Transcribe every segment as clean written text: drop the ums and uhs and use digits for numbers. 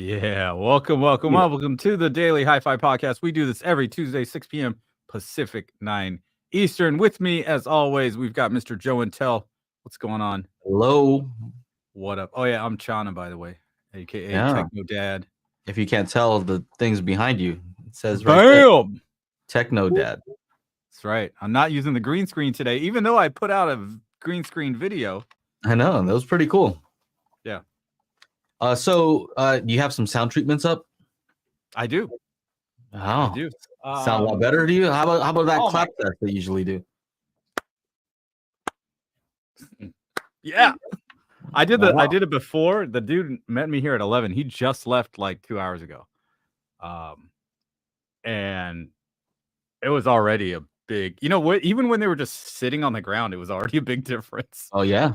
Yeah, welcome to the Daily HiFi Podcast. We do this every Tuesday, 6 p.m. Pacific, 9 Eastern. With me, as always, we've got Mr. Joe and Tell. What's going on? Hello. What up? Oh, yeah, I'm Chana, by the way, a.k.a. Yeah. Techno Dad. If you can't tell the things behind you, it says Bam! right there, Techno Dad. That's right. I'm not using the green screen today, even though I put out a green screen video. I know. That was pretty cool. Yeah. So do you have some sound treatments up? I do. Oh, I do. Sound a lot better to you? How about that oh clap that they usually do? Yeah. I did it before. The dude met me here at 11. He just left like 2 hours ago. And it was already a big, even when they were just sitting on the ground, it was already a big difference. Oh yeah.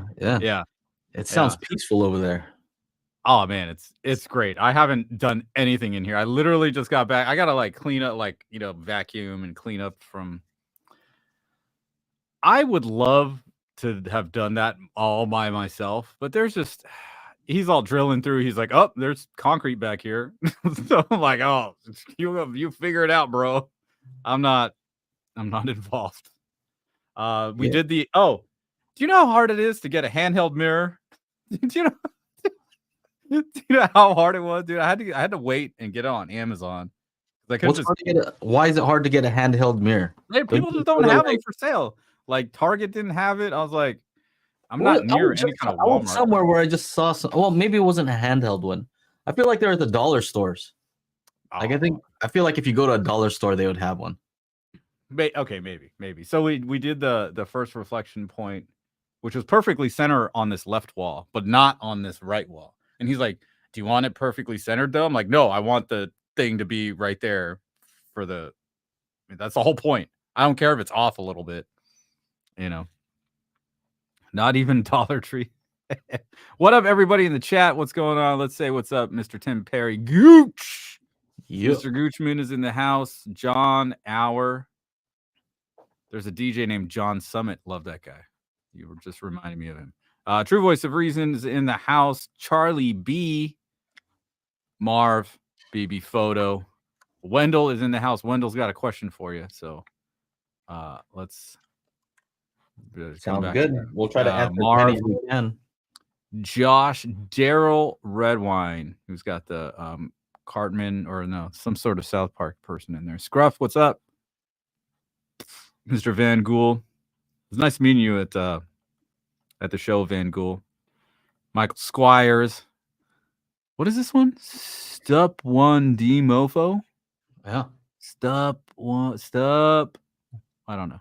It sounds peaceful over there. Oh man, it's great. I haven't done anything in here. I literally just got back. I gotta like clean up, vacuum and clean up from. I would love to have done that all by myself, but he's all drilling through. He's like, oh, there's concrete back here. So I'm like, oh, you figure it out, bro. I'm not involved. We did do you know how hard it is to get a handheld mirror? Do you know how hard it was, dude? I had to wait and get it on Amazon. Why is it hard to get a handheld mirror? People just don't have them for sale. Like Target didn't have it. I was like, I'm not near any kind of Walmart. I went somewhere where I just saw some. Well, maybe it wasn't a handheld one. I feel like they're at the dollar stores. I feel like if you go to a dollar store, they would have one. Okay, maybe. So we did the first reflection point, which was perfectly center on this left wall, but not on this right wall. And he's like, do you want it perfectly centered though? I'm like, no, I want the thing to be right there that's the whole point. I don't care if it's off a little bit, not even Dollar Tree. What up, everybody in the chat? What's going on? Let's say what's up, Mr. Tim Perry. Gooch. Yep. Mr. Goochmoon is in the house. John Hour. There's a DJ named John Summit. Love that guy. You were just reminding me of him. True Voice of Reason is in the house. Charlie B. Marv. BB Photo. Wendell is in the house. Wendell's got a question for you. So let's... Sounds good. We'll try to answer Marv, as we can. Josh, Daryl Redwine, who's got the Cartman some sort of South Park person in there. Scruff, what's up? Mr. Van Gool. It was nice meeting you at the show, Van Gool. Michael Squires. What is this one? Stup 1D Mofo? Yeah. Stup. I don't know.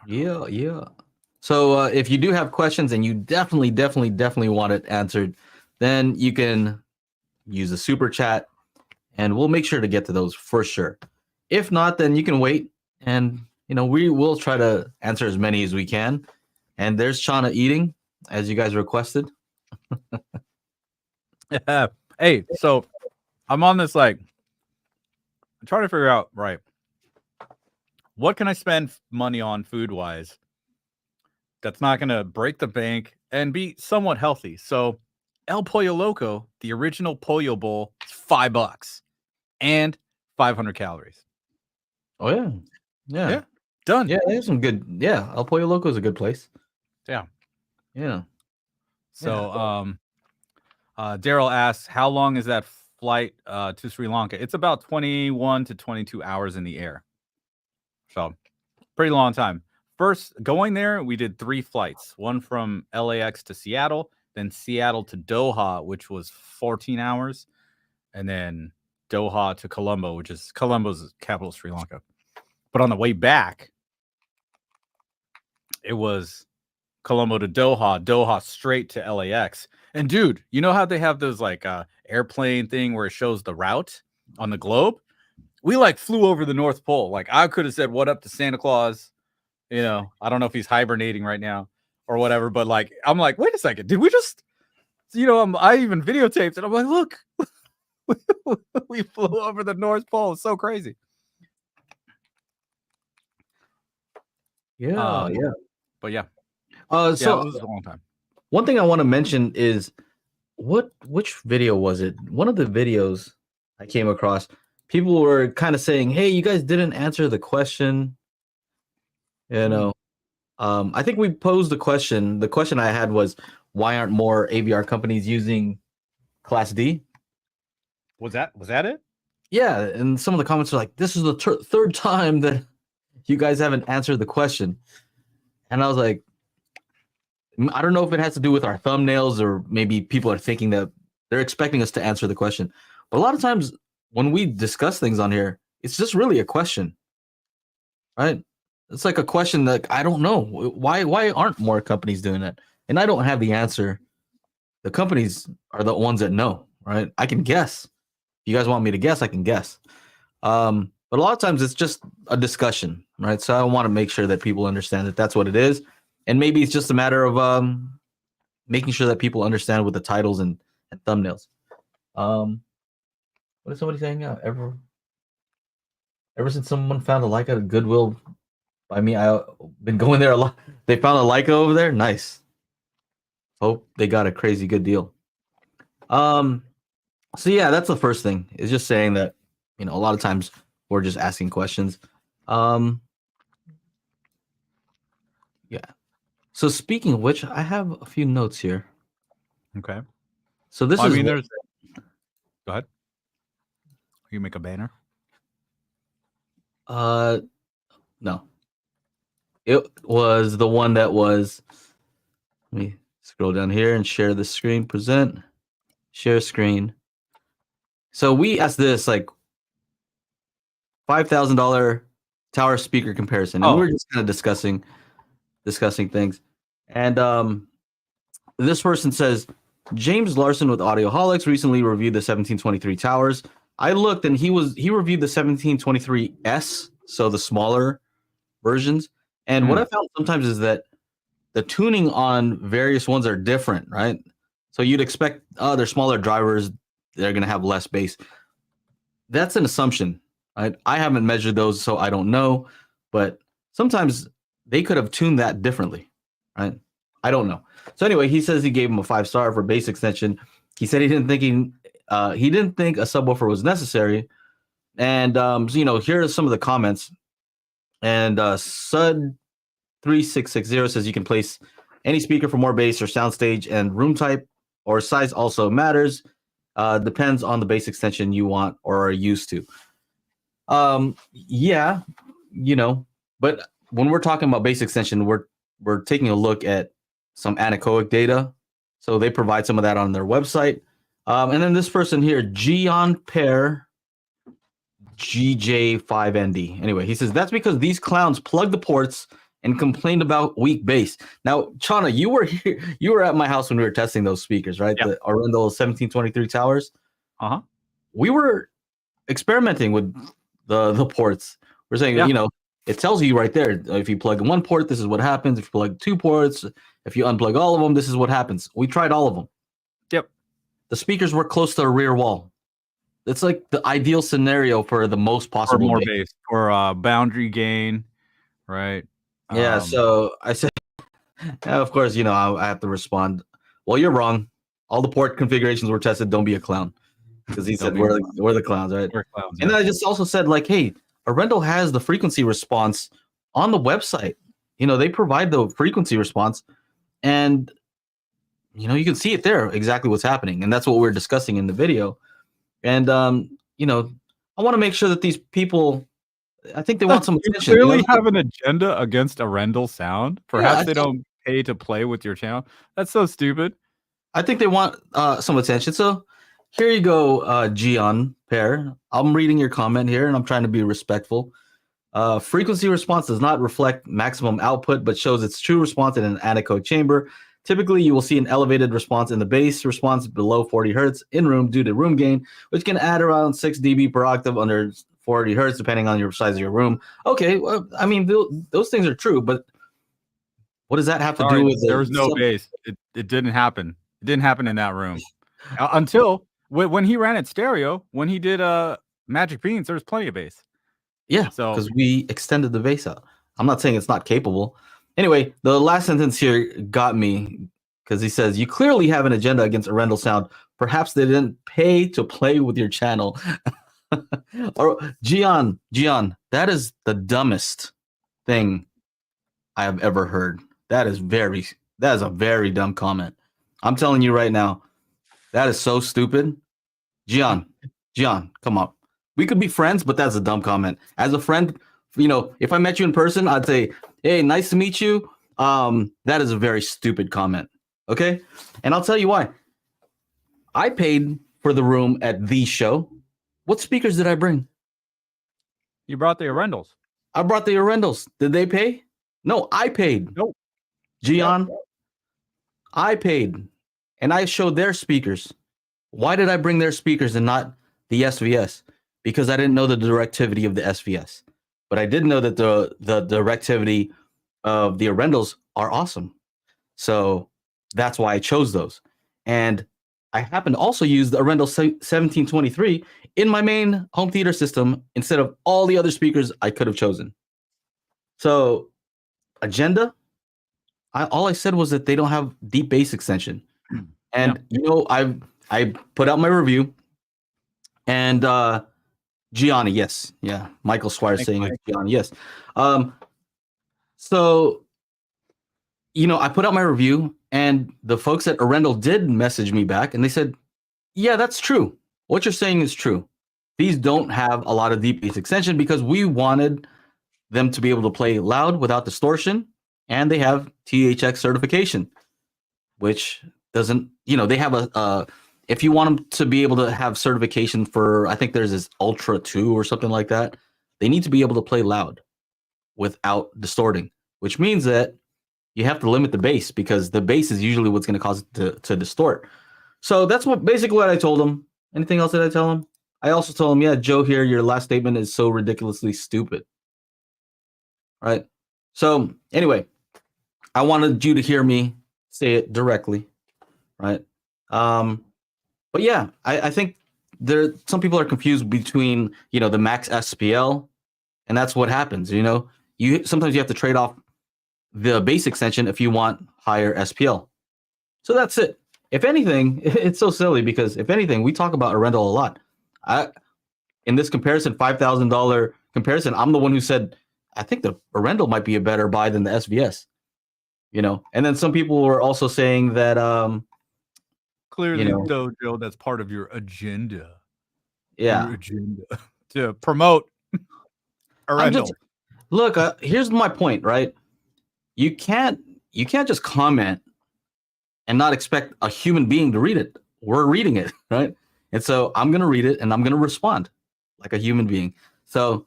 Yeah. So if you do have questions and you definitely want it answered, then you can use the super chat and we'll make sure to get to those for sure. If not, then you can wait and we will try to answer as many as we can. And there's Chana eating as you guys requested. Hey, so I'm on this I'm trying to figure out what can I spend money on food-wise that's not going to break the bank and be somewhat healthy? So El Pollo Loco, the original Pollo Bowl, is $5 and 500 calories. Oh, yeah. Done. Yeah, there's some good. Yeah, El Pollo Loco is a good place. Yeah. So, Daryl asks, how long is that flight to Sri Lanka? It's about 21 to 22 hours in the air. So, pretty long time. First, going there, we did 3 flights. One from LAX to Seattle, then Seattle to Doha, which was 14 hours, and then Doha to Colombo, which is Colombo's capital, Sri Lanka. But on the way back, it was Colombo to Doha, Doha straight to LAX. And dude, you know how they have those airplane thing where it shows the route on the globe? We flew over the North Pole. I could have said what up to Santa Claus. I don't know if he's hibernating right now or whatever, but I'm like, wait a second, did we just, I even videotaped it. I'm like, look, we flew over the North Pole. It's so crazy. Yeah. But yeah. So it was a long time. One thing I want to mention is which video was it? One of the videos I came across, people were kind of saying, "Hey, you guys didn't answer the question." You know, I think we posed the question. The question I had was, "Why aren't more AVR companies using Class D?" Was that it? Yeah, and some of the comments are like, "This is the third time that you guys haven't answered the question," and I was like, I don't know if it has to do with our thumbnails or maybe people are thinking that they're expecting us to answer the question. But a lot of times when we discuss things on here, it's just really a question, right? It's like a question that I don't know. Why aren't more companies doing that? And I don't have the answer. The companies are the ones that know, right? I can guess. If you guys want me to guess, I can guess. But a lot of times it's just a discussion, right? So I want to make sure that people understand that that's what it is. And maybe it's just a matter of making sure that people understand with the titles and thumbnails. What is somebody saying? Ever since someone found a Leica at Goodwill by me, I've been going there a lot. They found a Leica over there. Nice. Hope they got a crazy good deal. So yeah, that's the first thing. Is just saying that a lot of times we're just asking questions. Yeah. So speaking of which, I have a few notes here. Okay. So this is. there's. Go ahead. You make a banner. No. It was the one that was. Let me scroll down here and share the screen. Present. Share screen. So we asked this like $5,000 tower speaker comparison, and we were just kind of discussing things. And this person says James Larson with Audioholics recently reviewed the 1723 towers. I looked and he reviewed the 1723S, so the smaller versions. And what I found sometimes is that the tuning on various ones are different, right? So you'd expect, they're smaller drivers, they're going to have less bass. That's an assumption, right? I haven't measured those, so I don't know. But sometimes they could have tuned that differently, right? I don't know. So anyway, he says he gave him a 5-star for bass extension. He said he didn't think a subwoofer was necessary. And here are some of the comments. And Sud3660 says you can place any speaker for more bass or soundstage, and room type or size also matters. Depends on the bass extension you want or are used to. Yeah, but when we're talking about bass extension, we're taking a look at some anechoic data. So they provide some of that on their website. And then this person here, Gian Pair GJ5ND. Anyway, he says that's because these clowns plugged the ports and complained about weak bass. Now, Chana, you were here. You were at my house when we were testing those speakers, right? Yep. The Arendal 1723 towers. We were experimenting with the ports. We're saying, it tells you right there, if you plug in one port, this is what happens. If you plug 2 ports, if you unplug all of them, this is what happens. We tried all of them. Yep. The speakers were close to the rear wall. It's like the ideal scenario for the most possible more bass for boundary gain, right? Yeah. So I said, of course, I have to respond. Well, you're wrong. All the port configurations were tested. Don't be a clown, because he said we're the clowns, right? We're clowns. And then I just also said, like, hey, Arendal has the frequency response on the website. They provide the frequency response, and you can see it there exactly what's happening, and that's what we're discussing in the video. And I want to make sure that these people, I think they want some attention. You clearly have an agenda against Arendal sound. Perhaps they don't pay to play with your channel. That's so stupid. I think they want some attention. So here you go, Gian Pair. I'm reading your comment here, and I'm trying to be respectful. Frequency response does not reflect maximum output, but shows its true response in an anechoic chamber. Typically, you will see an elevated response in the bass response below 40 hertz in room due to room gain, which can add around 6 dB per octave under 40 hertz, depending on your size of your room. Okay, well, I mean, those things are true, but what does that have to do with there was no bass? It didn't happen. It didn't happen in that room until when he ran it stereo. When he did Magic Beans, there was plenty of bass. Yeah, so because we extended the bass out. I'm not saying it's not capable. Anyway, the last sentence here got me because he says you clearly have an agenda against Arendal sound. Perhaps they didn't pay to play with your channel. Or Gian, that is the dumbest thing I have ever heard. That is a very dumb comment. I'm telling you right now, that is so stupid. Gian, come on. We could be friends, but that's a dumb comment. As a friend, if I met you in person, I'd say, hey, nice to meet you. That is a very stupid comment. Okay? And I'll tell you why. I paid for the room at the show. What speakers did I bring? You brought the Arendals. I brought the Arendals. Did they pay? No, I paid. Nope. Gian, I paid. And I showed their speakers. Why did I bring their speakers and not the SVS? Because I didn't know the directivity of the SVS. But I did know that the directivity of the Arendals are awesome. So that's why I chose those. And I happen to also use the Arendal 1723 in my main home theater system instead of all the other speakers I could have chosen. So agenda, all I said was that they don't have deep bass extension. And I put out my review, and Gianni, yes. Yeah. Michael Swire saying it, Gianni, yes. So I put out my review, and the folks at Arendal did message me back, and they said, yeah, that's true. What you're saying is true. These don't have a lot of deep bass extension because we wanted them to be able to play loud without distortion, and they have THX certification, which doesn't, they have if you want them to be able to have certification for, I think there's this Ultra 2 or something like that, they need to be able to play loud without distorting, which means that you have to limit the bass because the bass is usually what's going to cause it to distort. So that's basically what I told him. Anything else that I tell him? I also told him, yeah, Joe here, your last statement is so ridiculously stupid. Right? So anyway, I wanted you to hear me say it directly. Right? But yeah, I think some people are confused between, the max SPL, and that's what happens. Sometimes you have to trade off the bass extension if you want higher SPL. So that's it. If anything, it's so silly because if anything, we talk about Arendal a lot. In this comparison, $5,000 comparison, I'm the one who said, I think the Arendal might be a better buy than the SVS. And then some people were also saying that clearly, Dojo, that's part of your agenda. Yeah. Your agenda to promote Arendal. Look, here's my point, right? You can't just comment and not expect a human being to read it. We're reading it, right? And so I'm going to read it and I'm going to respond like a human being. So,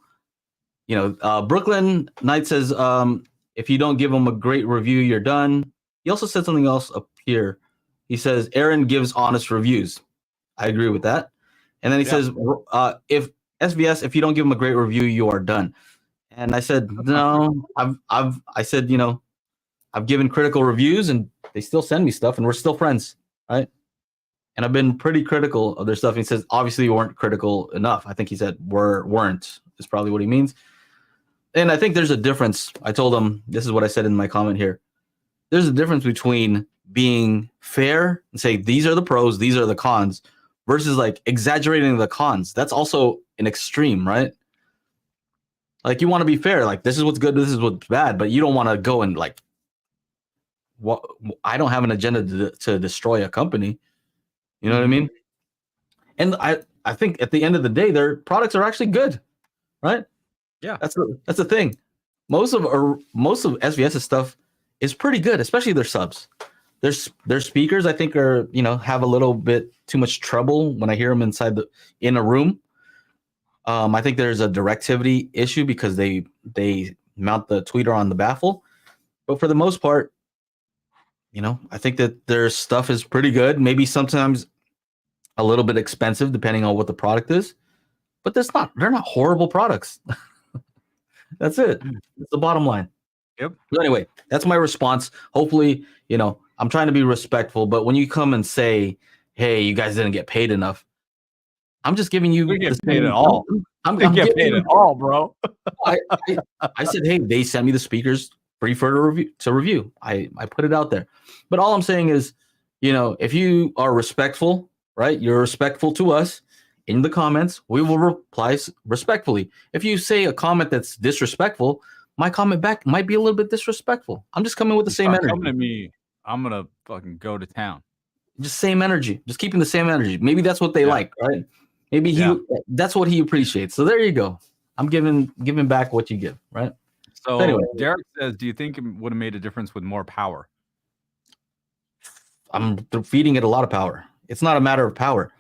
Brooklyn Knight says, if you don't give them a great review, you're done. He also said something else up here. He says, Aaron gives honest reviews. I agree with that. And then he says, if SVS, if you don't give them a great review, you are done. And I said, no, I've given critical reviews and they still send me stuff and we're still friends, right? And I've been pretty critical of their stuff. And he says, obviously you weren't critical enough. I think he said weren't is probably what he means. And I think there's a difference. I told him, this is what I said in my comment here. There's a difference between being fair and say, these are the pros, these are the cons, versus like exaggerating the cons. That's also an extreme, right? Like you want to be fair. Like this is what's good, this is what's bad, but you don't want to go and like, what? I don't have an agenda to destroy a company. You know what I mean? And I think at the end of the day, their products are actually good, right? Yeah, that's the thing. Most of SVS's stuff is pretty good, especially their subs. Their speakers, I think, are have a little bit too much trouble when I hear them in a room. I think there's a directivity issue because they mount the tweeter on the baffle, but for the most part, I think that their stuff is pretty good. Maybe sometimes a little bit expensive depending on what the product is, but they're not horrible products. That's it. It's the bottom line. Yep. So anyway, that's my response. Hopefully, I'm trying to be respectful, but when you come and say, hey, you guys didn't get paid enough, I'm just giving you. We get paid at all. I'm get paid at all, bro. I said, hey, they sent me the speakers free for review. I put it out there. But all I'm saying is, if you are respectful, right? You're respectful to us in the comments, we will reply respectfully. If you say a comment that's disrespectful, my comment back might be a little bit disrespectful. I'm just coming with the same energy. Coming at me, I'm gonna fucking go to town. Just same energy, just keeping the same energy. Maybe that's what they like, right? Maybe that's what he appreciates. So there you go. I'm giving back what you give, right? So anyway, Derek says, do you think it would have made a difference with more power? I'm feeding it a lot of power. It's not a matter of power.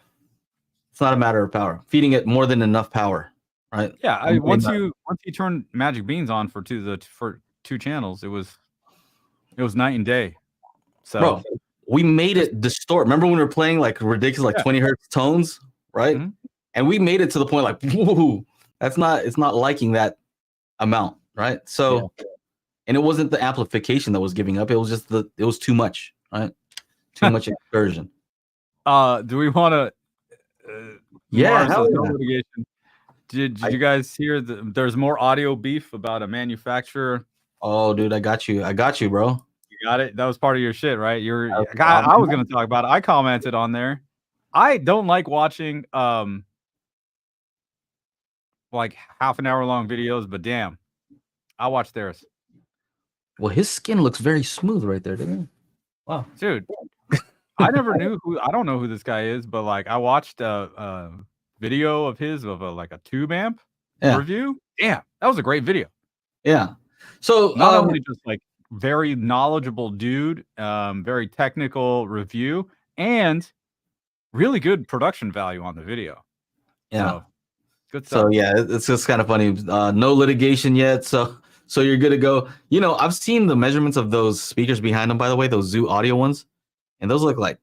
It's not a matter of power. Feeding it more than enough power, right? Yeah, once you turn Magic Beans on for two channels, it was night and day. So bro, we made it distort. Remember when we were playing like ridiculous, like 20 hertz tones, right? Mm-hmm. And we made it to the point like, whoa, it's not liking that amount, right? So, and it wasn't the amplification that was giving up. It was just it was too much, right? Too much excursion. Do we want to? Litigation. Did you guys hear there's more audio beef about a manufacturer? Oh, dude, I got you, bro. You got it. That was part of your shit, right? I was going to talk about it. I commented on there. I don't like watching like half an hour long videos, but damn, I watch theirs. Well, his skin looks very smooth right there, didn't it? Wow, dude. I never knew I don't know who this guy is, but like I watched a video of his of a tube amp review. Yeah, that was a great video. Yeah. So not only just like very knowledgeable dude, very technical review, and really good production value on the video. Yeah. So, good stuff. So yeah, it's just kind of funny. No litigation yet, so you're good to go. I've seen the measurements of those speakers behind them, by the way, those Zoo Audio ones. And those look like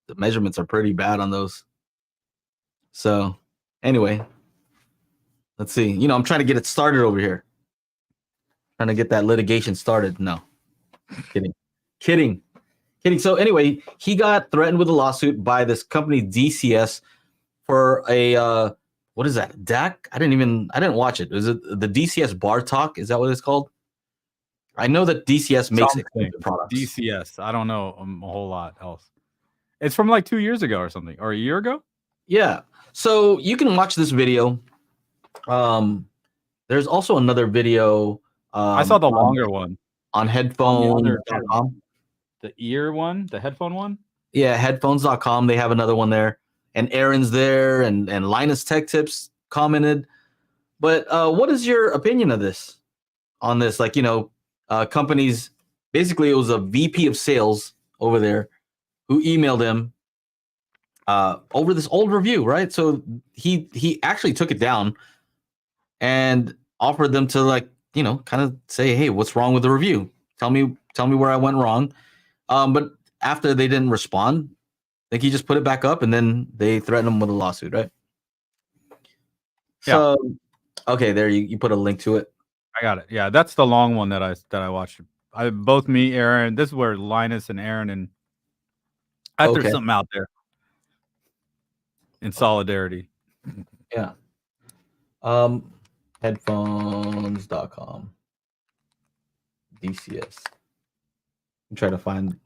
the measurements are pretty bad on those. So anyway, let's see. I'm trying to get it started over here. Trying to get that litigation started. No, kidding. So anyway, he got threatened with a lawsuit by this company DCS for a what is that? DAC? I didn't watch it. Is it the DCS Bar Talk? Is that what it's called? I know that DCS makes expensive products. DCS. I don't know a whole lot else. It's from like 2 years ago or something, or a year ago. Yeah. So you can watch this video. There's also another video. I saw the longer one on headphones. The ear one, the headphone one. Yeah, headphones.com. They have another one there, and Aaron's there, and Linus Tech Tips commented. But what is your opinion of this? On this, like companies, basically it was a VP of sales over there who emailed him over this old review, right? So he actually took it down and offered them to kind of say, hey, what's wrong with the review? Tell me where I went wrong. But after they didn't respond, I think he just put it back up, and then they threatened him with a lawsuit, right? So okay, there you put a link to it. I got it. Yeah, that's the long one that I watched. Both me, Aaron. This is where Linus and Aaron and I threw something out there in solidarity. Yeah. Headphones.com. DCS. I'm trying to find.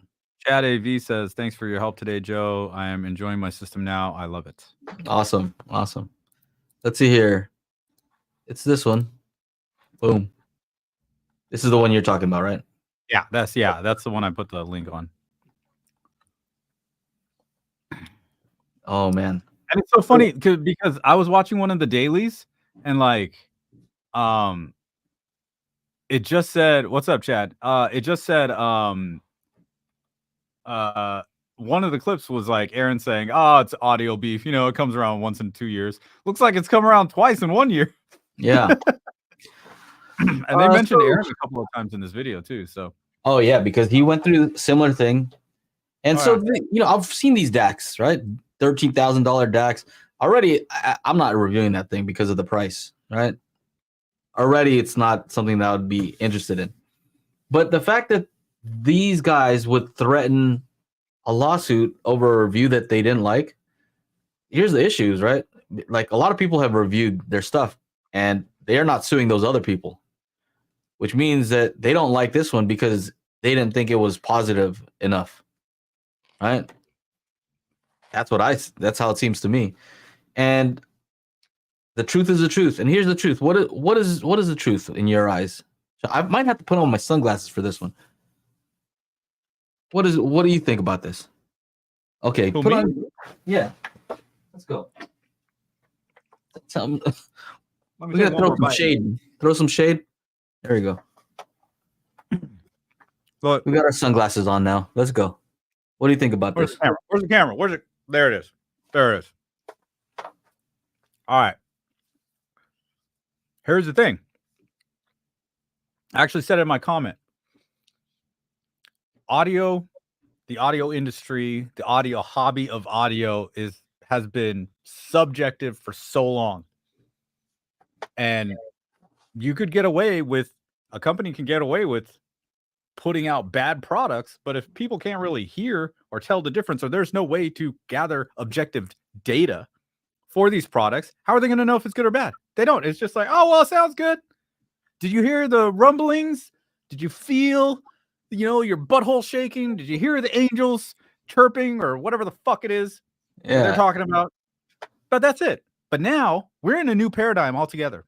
Chad AV says, thanks for your help today, Joe. I am enjoying my system now. I love it. Awesome. Let's see here. It's this one. Boom. This is the one you're talking about, right? Yeah, that's the one I put the link on. Oh man. And it's so funny because I was watching one of the dailies and it just said, what's up, Chad? It just said one of the clips was like Aaron saying, oh, it's audio beef, it comes around once in 2 years. Looks like it's come around twice in 1 year. Yeah. And they mentioned Aaron a couple of times in this video too. So oh yeah, because he went through a similar thing. And I've seen these DACs, right? $13,000 DACs. Already, I'm not reviewing that thing because of the price, right? Already, it's not something that I would be interested in. But the fact that these guys would threaten a lawsuit over a review that they didn't like, here's the issues, right? Like a lot of people have reviewed their stuff and they are not suing those other people. which means that they don't like this one because they didn't think it was positive enough, right? That's how it seems to me. And the truth is the truth. And here's the truth. What is the truth in your eyes? So I might have to put on my sunglasses for this one. What do you think about this? Okay, Who, put me? on. Yeah, let's go. We're gonna throw some shade. Throw some shade. There we go. Look, we got our sunglasses on now. Let's go. What do you think about where's this? the camera? Where's the camera? Where's it? There it is. There it is. All right. Here's the thing. I actually said it in my comment. Audio, the audio industry, the audio hobby of audio has been subjective for so long. And you could get away with, a company can get away with putting out bad products, but if people can't really hear or tell the difference, or there's no way to gather objective data for these products, how are they going to know if it's good or bad? They don't. It's just like, oh, well, it sounds good. Did you hear the rumblings? Did you feel, your butthole shaking? Did you hear the angels chirping or whatever the fuck it is that they're talking about? But that's it. But now we're in a new paradigm altogether.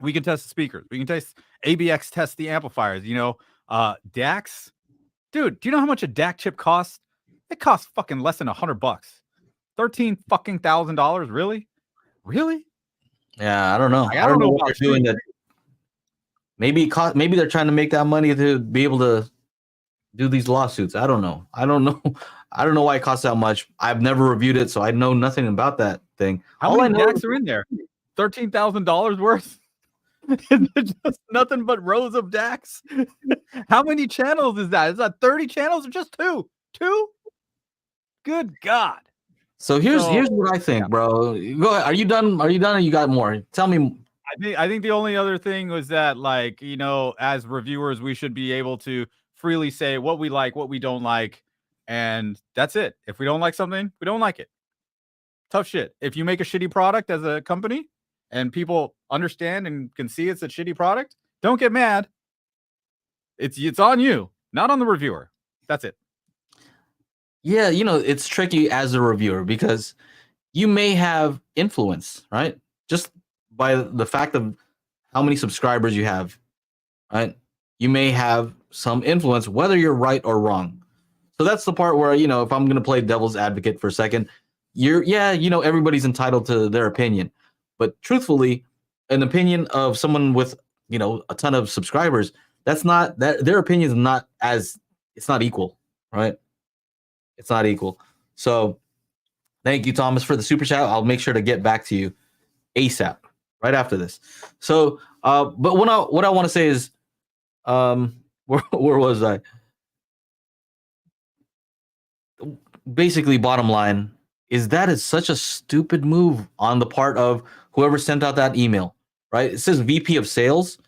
We can test the speakers. We can ABX test the amplifiers. DACs. Dude, do you know how much a DAC chip costs? It costs fucking less than $100. $13,000. Really? Yeah, I don't know. I don't know what they're doing that. Maybe they're trying to make that money to be able to do these lawsuits. I don't know. I don't know why it costs that much. I've never reviewed it, so I know nothing about that thing. How many DACs are in there? $13,000 worth? Is it just nothing but rows of DACs? How many channels is that? Is that 30 channels or just two? Two? Good God. So here's what I think, bro. Go ahead. Are you done? Or you got more? Tell me. I think the only other thing was that, as reviewers, we should be able to freely say what we like, what we don't like, and that's it. If we don't like something, we don't like it. Tough shit. If you make a shitty product as a company and people understand and can see it's a shitty product, don't get mad. It's on you, not on the reviewer. That's it. Yeah, it's tricky as a reviewer because you may have influence, right? Just by the fact of how many subscribers you have, right? You may have some influence, whether you're right or wrong. So that's the part where, if I'm going to play devil's advocate for a second, everybody's entitled to their opinion. But truthfully, an opinion of someone with, a ton of subscribers, that's not that their opinion is it's not equal, right? It's not equal. So thank you, Thomas, for the super chat. I'll make sure to get back to you ASAP right after this. So, but what I want to say is, where was I? Basically, bottom line is that is such a stupid move on the part of whoever sent out that email, right? It says VP of sales.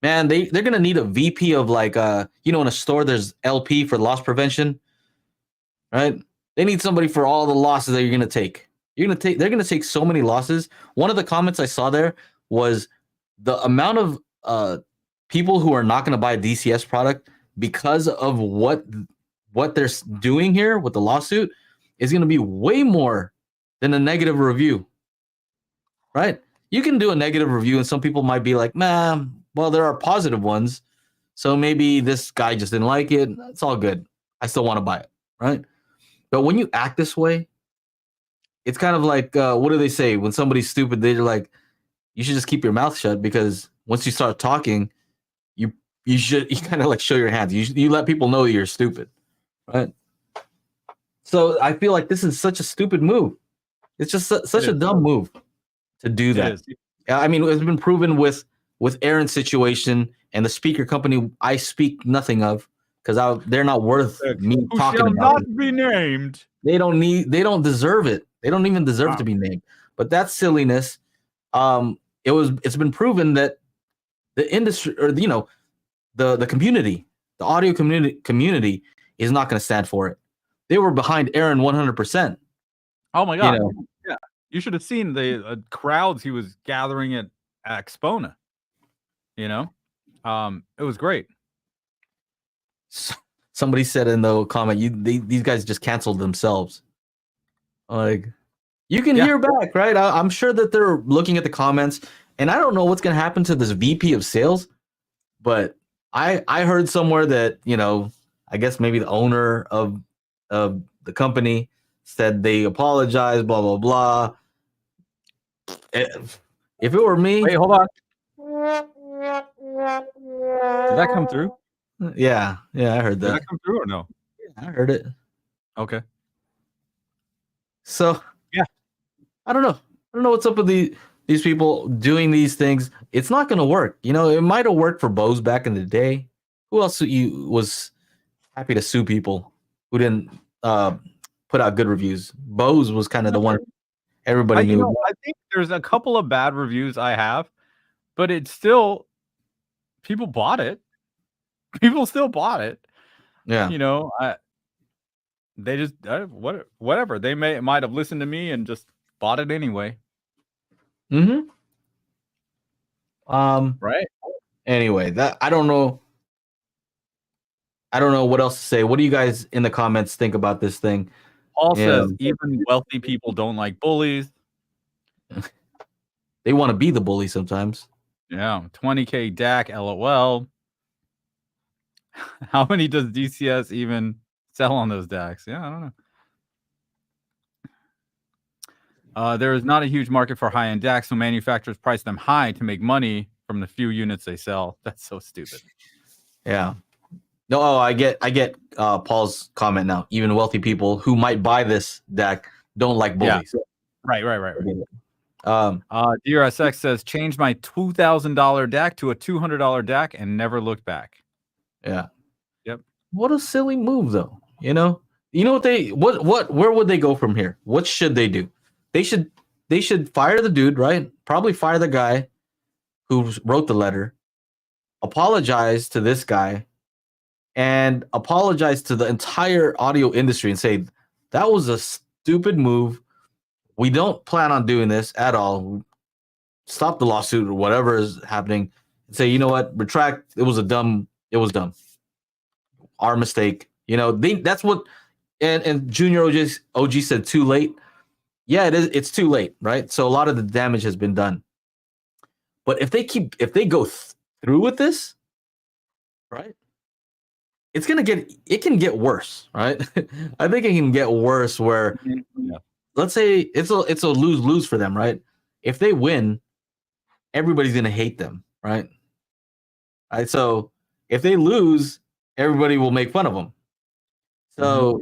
Man, they're gonna need a VP of in a store there's LP for loss prevention, right? They need somebody for all the losses that you're gonna take. They're gonna take so many losses. One of the comments I saw there was the amount of people who are not gonna buy a DCS product because of what they're doing here with the lawsuit is going to be way more than a negative review, right? You can do a negative review and some people might be like, man, well, there are positive ones. So maybe this guy just didn't like it. It's all good. I still want to buy it, right? But when you act this way, it's kind of like, what do they say? When somebody's stupid, they're like, you should just keep your mouth shut because once you start talking, you kind of like show your hands. You let people know you're stupid. Right. So I feel like this is such a stupid move. It's just such a dumb move to do that. I mean, it's been proven with Aaron's situation and the speaker company I speak nothing of because they're not worth me talking about. Not be named. They don't deserve it. They don't even deserve to be named. But that silliness, it's been proven that the industry or the community, the audio community is not going to stand for it. They were behind Aaron 100%. Oh my God. Yeah. You should have seen the crowds he was gathering at Expona. It was great. Somebody said in the comment, these guys just canceled themselves. Like, you can hear back, right? I'm sure that they're looking at the comments, and I don't know what's going to happen to this VP of sales, but I heard somewhere that, you know, I guess maybe the owner of the company said they apologize, blah, blah, blah. If it were me... Wait, hold on. Did that come through? Yeah, I heard that. Did that come through or no? Yeah, I heard it. Okay. So, yeah. I don't know what's up with these people doing these things. It's not going to work. You know, it might have worked for Bose back in the day. Who else was happy to sue people who didn't put out good reviews? Bose was kind of the one everybody knew. I think there's a couple of bad reviews I have, but it's still, people bought it. People still bought it. Yeah. You know, they just whatever. They might have listened to me and just bought it anyway. Mm-hmm. Right. Anyway, that I don't know what else to say. What do you guys in the comments think about this thing? Paul says even wealthy people don't like bullies. They want to be the bully sometimes. Yeah, 20K DAC, LOL. How many does DCS even sell on those DACs? Yeah, I don't know. There is not a huge market for high-end DACs, so manufacturers price them high to make money from the few units they sell. That's so stupid. Yeah. No, I get Paul's comment now. Even wealthy people who might buy this DAC don't like bullies. Yeah. Right. DRSX says, change my $2,000 DAC to a $200 DAC and never looked back. Yeah. Yep. What a silly move, though. You know where would they go from here? What should they do? They should fire the dude, right? Probably fire the guy who wrote the letter, apologize to this guy, and apologize to the entire audio industry and say, that was a stupid move. We don't plan on doing this at all. Stop the lawsuit or whatever is happening. And say, you know what? Retract. It was dumb. Our mistake. You know, that's what. And Junior OG said too late. Yeah, it is. It's too late, right? So a lot of the damage has been done. But if they go through with this, right? It can get worse, right? I think it can get worse where, let's say it's a lose-lose for them, right? If they win, everybody's going to hate them, right? So if they lose, everybody will make fun of them. So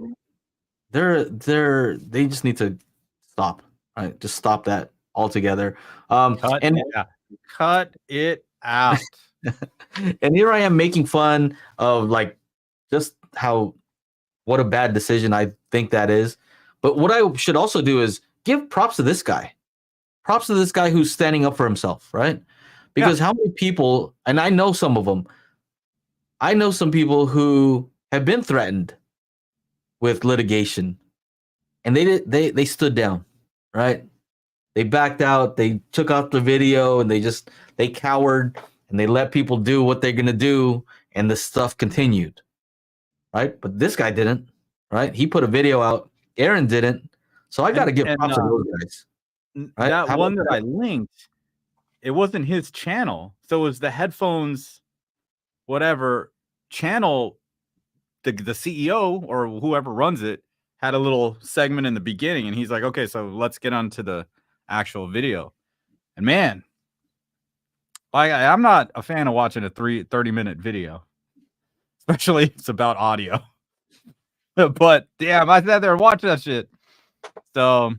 they just need to stop, right? Just stop that altogether. Cut it out. And here I am making fun of like just what a bad decision I think that is. But what I should also do is give props to this guy. Props to this guy who's standing up for himself, right? Because how many people, and I know some of them, I know some people who have been threatened with litigation, and they stood down, right? They backed out, they took out the video, and they cowered, and they let people do what they're gonna do, and the stuff continued, right? But this guy didn't, right? He put a video out. Aaron didn't. So I got to give props to those guys. Right? That one that I linked, it wasn't his channel. So it was the headphones, whatever channel, the CEO or whoever runs it had a little segment in the beginning. And he's like, okay, so let's get on to the actual video. And man, I'm not a fan of watching a 30-minute video, especially if it's about audio. But damn, I sat there and watched that shit. So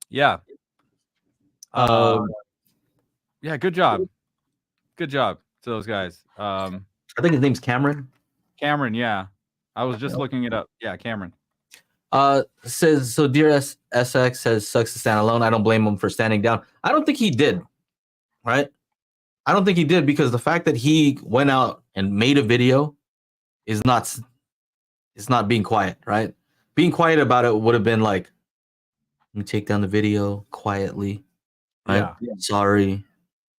yeah. Yeah, good job. Good job to those guys. I think his name's Cameron. Cameron, yeah. I was just looking it up. Yeah, Cameron. Says, so Dear SX says, sucks to stand alone. I don't blame him for standing down. I don't think he did, right? I don't think he did, because the fact that he went out and made a video is not being quiet, right? Being quiet about it would have been like, let me take down the video quietly, right? Yeah. Sorry.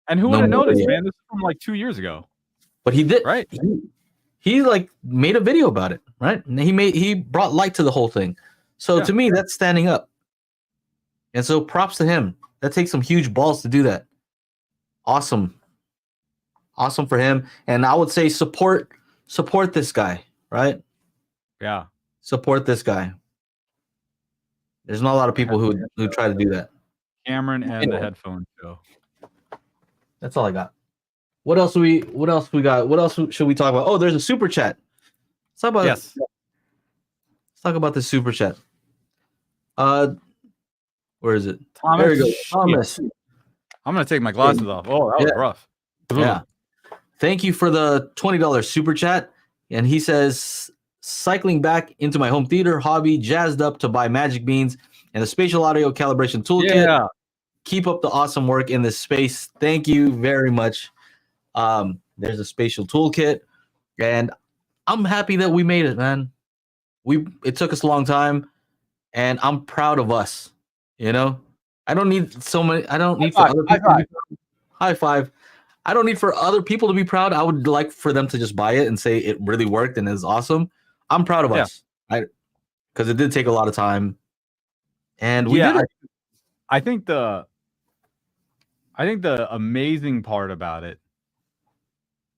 And who would have noticed, man? This is from like 2 years ago. But he did. Right. He like made a video about it, right? And he brought light to the whole thing. So to me, that's standing up. And so props to him. That takes some huge balls to do that. Awesome for him. And I would say support this guy, right? Yeah. Support this guy. There's not a lot of people who try to do that. Cameron and the headphone show. That's all I got. What else we got? What else should we talk about? Oh, there's a super chat. Let's talk about Let's talk about the super chat. Where is it? Thomas. There you go. Thomas. I'm gonna take my glasses off. Oh, that was rough. Yeah. Thank you for the $20 super chat. And he says, cycling back into my home theater hobby, jazzed up to buy Magic Beans and the Spatial Audio Calibration Toolkit. Yeah. Keep up the awesome work in this space. Thank you very much. There's a Spatial Toolkit, and I'm happy that we made it, man. It took us a long time, and I'm proud of us. You know, I don't need for other people. High five. I don't need for other people to be proud. I would like for them to just buy it and say it really worked and is awesome. I'm proud of us, right? Because it did take a lot of time, and we did it. I think the amazing part about it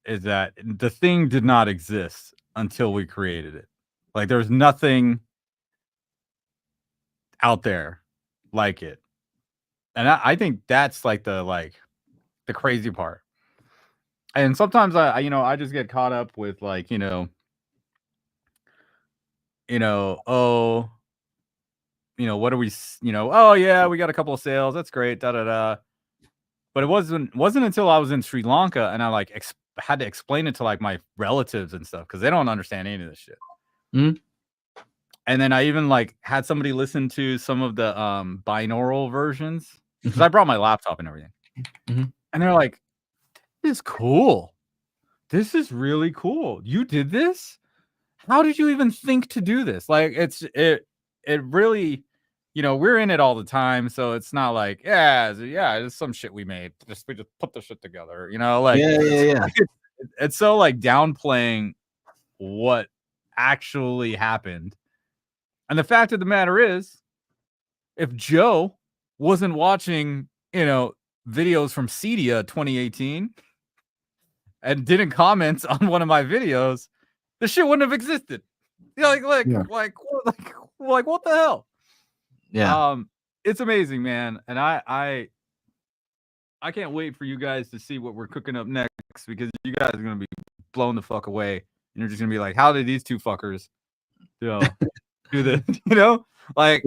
is that the thing did not exist until we created it. Like there's nothing out there like it. And I think that's like the crazy part. And sometimes I just get caught up with like, oh, what are we, oh yeah, we got a couple of sales. That's great. Da, da, da. But it wasn't until I was in Sri Lanka and I had to explain it to like my relatives and stuff because they don't understand any of this shit. Mm-hmm. And then I even like had somebody listen to some of the binaural versions because I brought my laptop and everything. Mm-hmm. And they're like, "This is cool. This is really cool. You did this? How did you even think to do this?" Like it really, we're in it all the time, so it's not like it's some shit we made. We just put the shit together, like it's so like downplaying what actually happened. And the fact of the matter is, if Joe wasn't watching, videos from Cedia 2018 and didn't comment on one of my videos, the shit wouldn't have existed. Like what the hell? Yeah. It's amazing, man. And I can't wait for you guys to see what we're cooking up next because you guys are gonna be blown the fuck away. And you're just gonna be like, how did these two fuckers do this? Like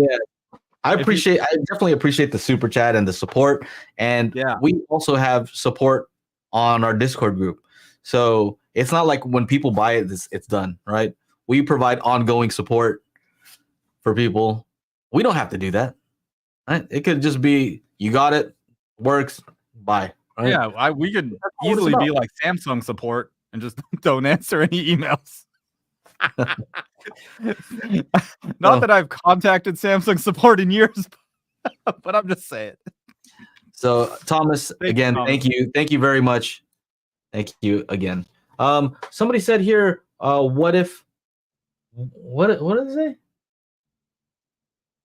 I definitely appreciate the super chat and the support. And we also have support on our Discord group. So it's not like when people buy it, it's done, right? We provide ongoing support for people. We don't have to do that. Right? It could just be, you got it, works, bye. Right? Yeah, we could easily be like Samsung support and just don't answer any emails. Not that I've contacted Samsung support in years, but I'm just saying. So Thomas, again, thank you very much. Thank you again. Somebody said here, what did it say?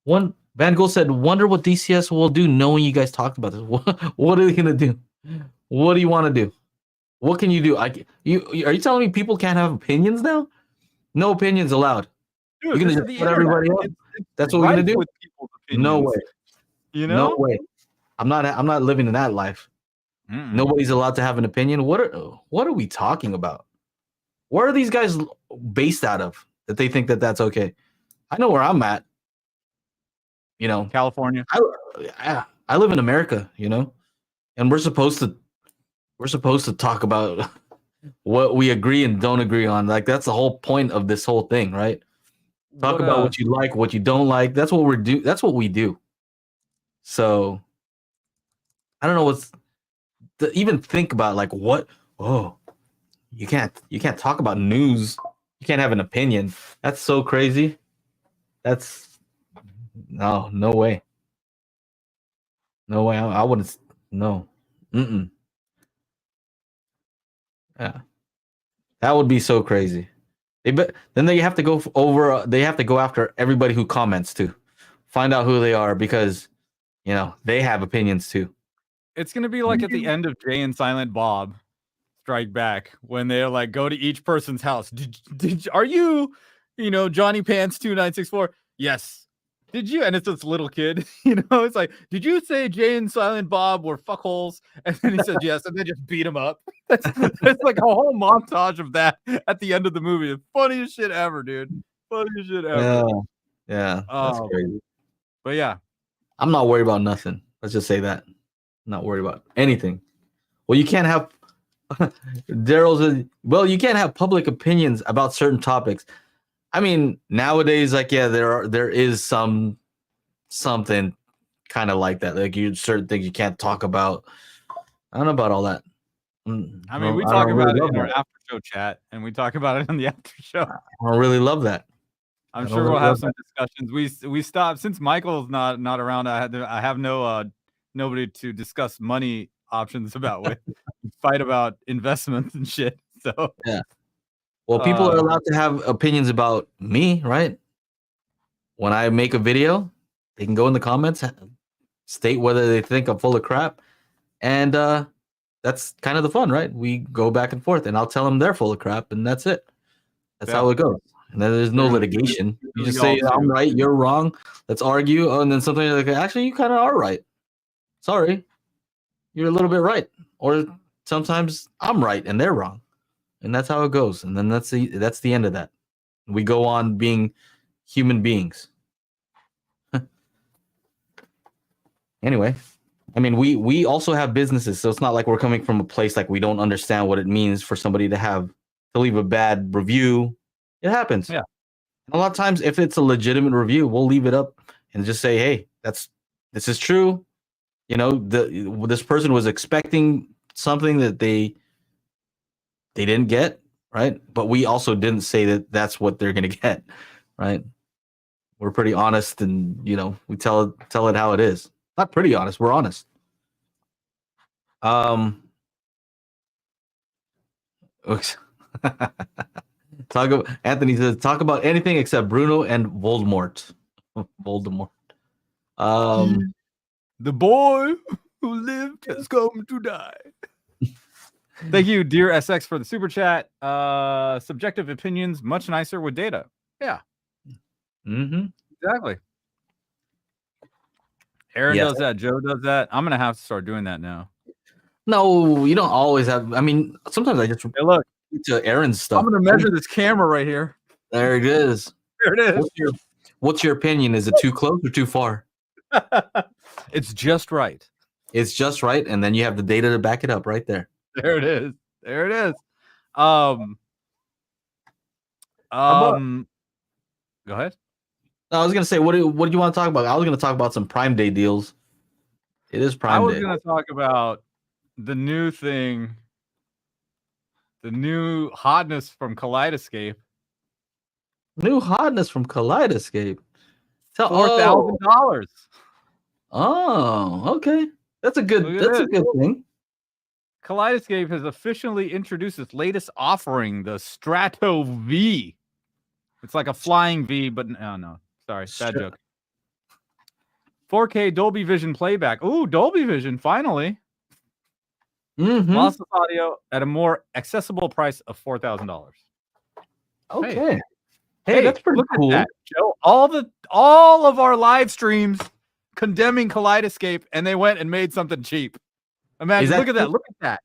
One Van Gogh said, "Wonder what DCS will do knowing you guys talked about this. What are they gonna do? What do you want to do? What can you do? Are you telling me people can't have opinions now? No opinions allowed. Dude, you're gonna just put everybody up? That's what we're gonna do? No way. No way. I'm not living in that life. Nobody's allowed to have an opinion. What are we talking about? Where are these guys based out of that they think that that's okay? I know where I'm at. California. I live in America, and we're supposed to talk about what we agree and don't agree on. Like that's the whole point of this whole thing, right? Talk about what you like, what you don't like. That's what that's what we do. So I don't know what's to even think about like what you can't talk about news. You can't have an opinion. That's so crazy. That's no way. No way. I wouldn't. No. Yeah. That would be so crazy. Then they have to go over. They have to go after everybody who comments too, find out who they are because they have opinions too. It's gonna be like at the end of Jay and Silent Bob Strike Back when they're like go to each person's house. Are you Johnny Pants 2964? Yes. Did you? And it's this little kid, it's like, did you say Jay and Silent Bob were fuckholes? And then he said yes, and they just beat him up. That's like a whole montage of that at the end of the movie. The funniest shit ever, dude. Funniest shit ever. Yeah, that's crazy. But yeah, I'm not worried about nothing. Let's just say that. I'm not worried about anything. Well, you can't have you can't have public opinions about certain topics. I mean, nowadays, like, yeah, there is something kind of like that. Like, certain things you can't talk about. I don't know about all that. I mean, we talk about it in our after show chat, and we talk about it on the after show. I don't really love that. I'm sure we'll have some discussions. We stopped since Michael's not around. I have nobody to discuss money options about with. Fight about investments and shit. So yeah. Well, people are allowed to have opinions about me, right? When I make a video, they can go in the comments, state whether they think I'm full of crap, and that's kind of the fun, right? We go back and forth, and I'll tell them they're full of crap, and that's it. That's how it goes. And then there's no litigation. You just say, I'm right, you're wrong. Let's argue. Oh, and then something like, actually, you kind of are right. Sorry. You're a little bit right. Or sometimes I'm right and they're wrong. And that's how it goes. And then that's the end of that. We go on being human beings. Anyway, I mean, we also have businesses, so it's not like we're coming from a place like we don't understand what it means for somebody to leave a bad review. It happens. Yeah. A lot of times, if it's a legitimate review, we'll leave it up and just say, hey, this is true. This person was expecting something that they didn't get, right? But we also didn't say that that's what they're going to get, right? We're pretty honest, and we tell it how it is. Not pretty honest, we're honest. Anthony says, talk about anything except Bruno and Voldemort. Voldemort. The boy who lived has come to die. Thank you, dear SX, for the super chat. Subjective opinions, much nicer with data. Yeah. Mm-hmm. Exactly. Aaron does that. Joe does that. I'm going to have to start doing that now. No, you don't always have. I mean, sometimes I just look to Aaron's stuff. I'm going to measure this camera right here. There it is. There it is. What's your opinion? Is it too close or too far? It's just right. It's just right, and then you have the data to back it up right there. There it is. There it is. Go ahead. I was gonna say, what do you want to talk about? I was gonna talk about some Prime Day deals. It is Prime Day. I was gonna talk about the new thing, the new hotness from Kaleidoscape. New hotness from Kaleidoscape. $4,000. Oh, okay. That's a good thing. Kaleidoscape has officially introduced its latest offering, the Strato V. It's like a flying V, but no. Sorry, bad joke. 4K Dolby Vision playback. Ooh, Dolby Vision, finally. Lossless audio at a more accessible price of $4,000. Okay. Hey, that's pretty cool. At that, Joe. All of our live streams condemning Kaleidoscape, and they went and made something cheap. Imagine, look at that. Look at that.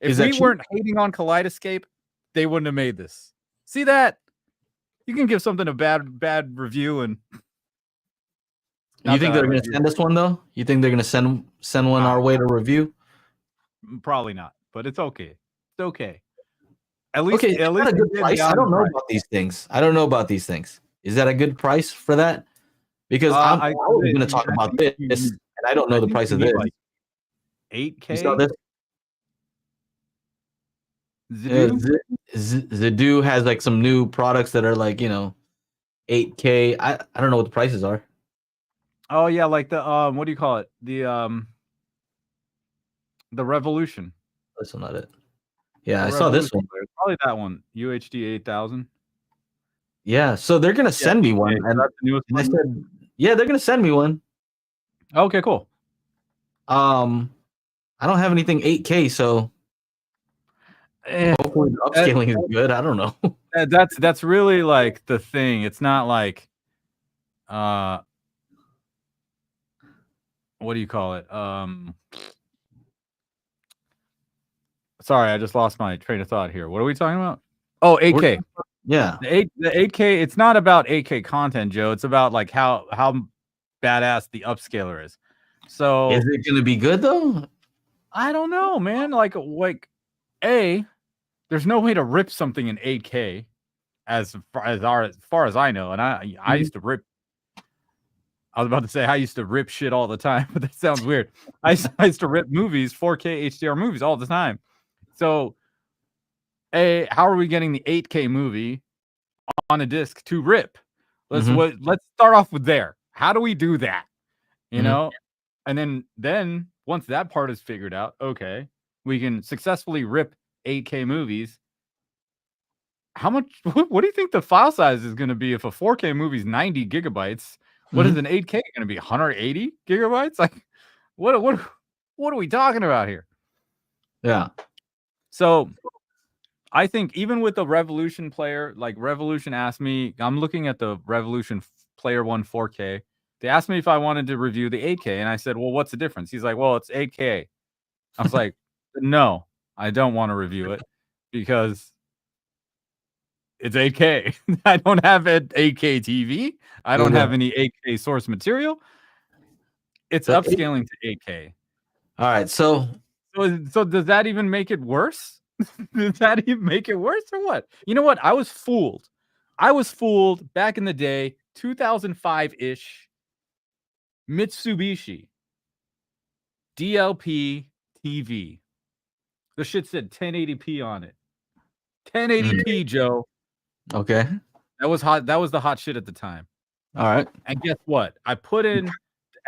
If we weren't hating on Kaleidoscape, they wouldn't have made this. See that? You can give something a bad review, and you think they're going to send us one though? You think they're going to send one our way to review? Probably not, but it's okay. It's okay. At least a good price. I don't know about these things. Is that a good price for that? Because I was going to talk about this, and I don't know the price of this. Like 8K. You saw this? Zidoo has like some new products that are like 8K. I don't know what the prices are. Oh yeah, like the what do you call it? The Revolution. That's not it. Yeah, I saw this one. Player. Probably that one, UHD 8000. Yeah, so they're gonna send me one, and that's the newest I one. said, yeah, they're gonna send me one. Okay, cool. I don't have anything 8K, so hopefully the upscaling is good. I don't know. That's really like the thing. It's not like what do you call it? Sorry, I just lost my train of thought here. What are we talking about? Oh, 8K. Yeah. The 8K, it's not about 8K content, Joe. It's about like how badass the upscaler is. So is it gonna be good though? I don't know, man. Like there's no way to rip something in 8K as far as I know. And I used to rip. I was about to say I used to rip shit all the time, but that sounds weird. I used to rip movies, 4K HDR movies all the time. So, how are we getting the 8K movie on a disc to rip? Let's start off with there. How do we do that? You know, and then once that part is figured out, okay, we can successfully rip 8K movies. How much? What do you think the file size is going to be if a 4K movie is 90 gigabytes? What is an 8K going to be? 180 gigabytes? Like, what are we talking about here? Yeah. So, I think even with the Revolution player, like Revolution asked me, I'm looking at the Revolution Player One 4K. They asked me if I wanted to review the 8K, and I said, "Well, what's the difference?" He's like, "Well, it's 8K." I was like, "No, I don't want to review it because it's 8K. I don't have an 8K TV. I don't have any 8K source material. It's upscaling to 8K." All right, so does that even make it worse? Does that even make it worse or what? You know what? I was fooled. Back in the day, 2005-ish. Mitsubishi DLP TV. The shit said 1080p on it. 1080p, Joe. Okay. That was hot. That was the hot shit at the time. All right. And guess what? I put in the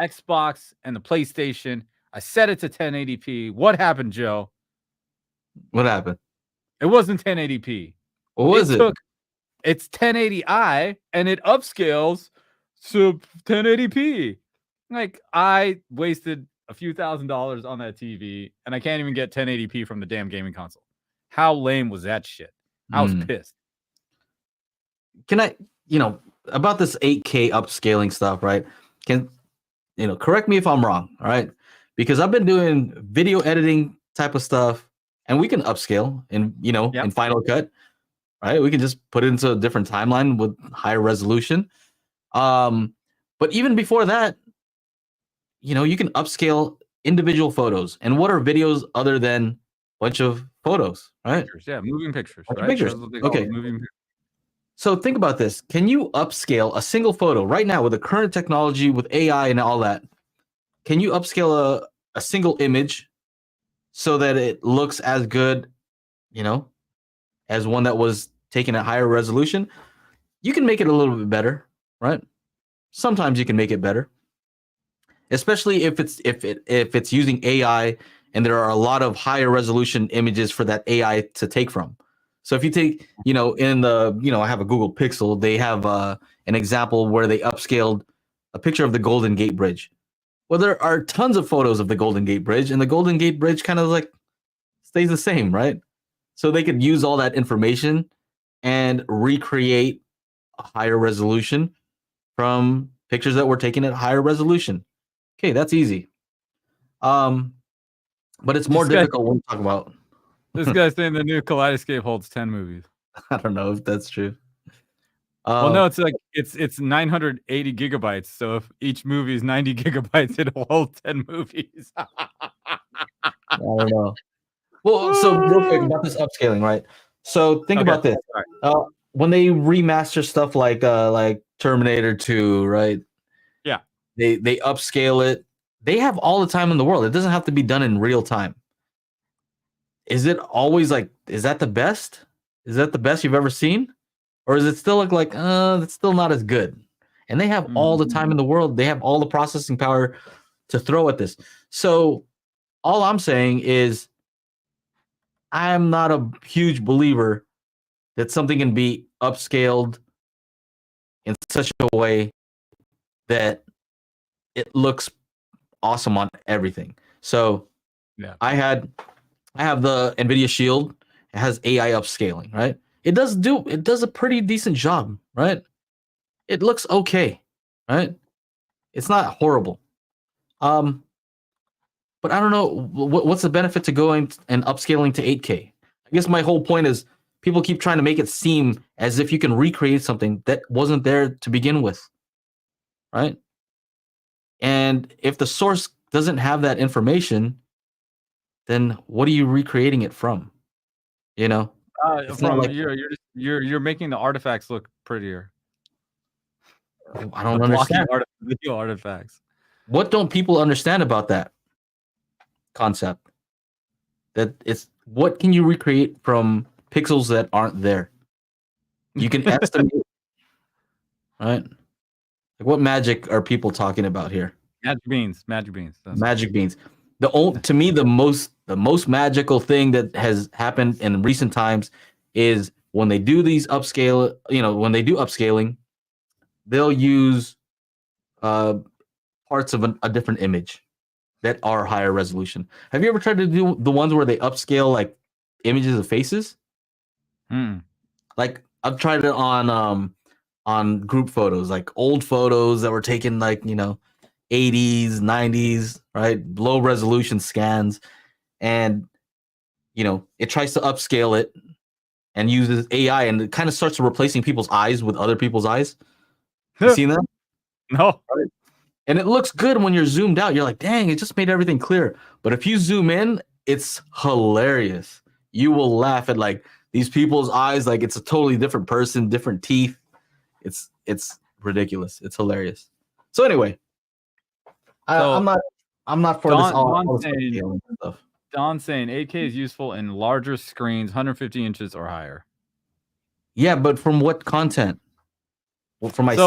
Xbox and the PlayStation. I set it to 1080p. What happened, Joe? What happened? It wasn't 1080p. What was it? It's 1080i and it upscales to 1080p. Like, I wasted a few $1,000s on that TV and I can't even get 1080p from the damn gaming console. How lame was that shit? I was pissed. Can I, about this 8K upscaling stuff, right? Correct me if I'm wrong, all right? Because I've been doing video editing type of stuff and we can upscale in Final Cut, right? We can just put it into a different timeline with higher resolution. But even before that, you can upscale individual photos. And what are videos other than a bunch of photos, right? Pictures, yeah, moving pictures, right? Pictures. Okay. So think about this. Can you upscale a single photo right now with the current technology, with AI and all that? Can you upscale a single image so that it looks as good, as one that was taken at higher resolution? You can make it a little bit better, right? Sometimes you can make it better, especially if it's using AI and there are a lot of higher resolution images for that AI to take from. So if you take, in the, I have a Google Pixel, they have an example where they upscaled a picture of the Golden Gate Bridge. Well, there are tons of photos of the Golden Gate Bridge, and the Golden Gate Bridge kind of like stays the same, right? So they could use all that information and recreate a higher resolution from pictures that were taken at higher resolution. Okay, that's easy. But it's more difficult when we talk about. This guy's saying the new Kaleidoscape holds 10 movies. I don't know if that's true. Well, no, it's like it's 980 gigabytes. So if each movie is 90 gigabytes, it'll hold 10 movies. I don't know. Well, so real quick about this upscaling, right? So think about this. When they remaster stuff like Terminator 2, right? Yeah. They upscale it. They have all the time in the world. It doesn't have to be done in real time. Is it always is that the best? Is that the best you've ever seen? Or is it still like it's still not as good? And they have all the time in the world. They have all the processing power to throw at this. So all I'm saying is I'm not a huge believer that something can be upscaled in such a way that it looks awesome on everything. So Yeah. I have the NVIDIA Shield. It has AI upscaling, right? It does a pretty decent job, right? It looks okay, right? It's not horrible. But I don't know what's the benefit to going and upscaling to 8K. I guess my whole point is people keep trying to make it seem as if you can recreate something that wasn't there to begin with, right? And if the source doesn't have that information, then what are you recreating it from? You know, it's not From like you're making the artifacts look prettier. I don't The understand. video artifacts. What don't people understand about that concept? That it's what can you recreate from pixels that aren't there? You can estimate, right? Like what magic are people talking about here? Magic beans. That's Magic beans. To me the most magical thing that has happened in recent times is when they do these upscale, when they do upscaling, they'll use parts of a different image that are higher resolution. Have you ever tried to do the ones where they upscale like images of faces? Like I've tried it on group photos, like old photos that were taken like 80s, 90s, right? Low resolution scans, and it tries to upscale it and uses AI, and it kind of starts replacing people's eyes with other people's eyes. You seen that? No. Right. And it looks good when you're zoomed out. You're like, dang, it just made everything clear. But if you zoom in, it's hilarious. You will laugh at like these people's eyes, like it's a totally different person, different teeth. It's ridiculous. It's hilarious. So anyway, I'm not for this all stuff. Don saying 8K is useful in larger screens, 150 inches or higher. Yeah, but from what content? Well, somebody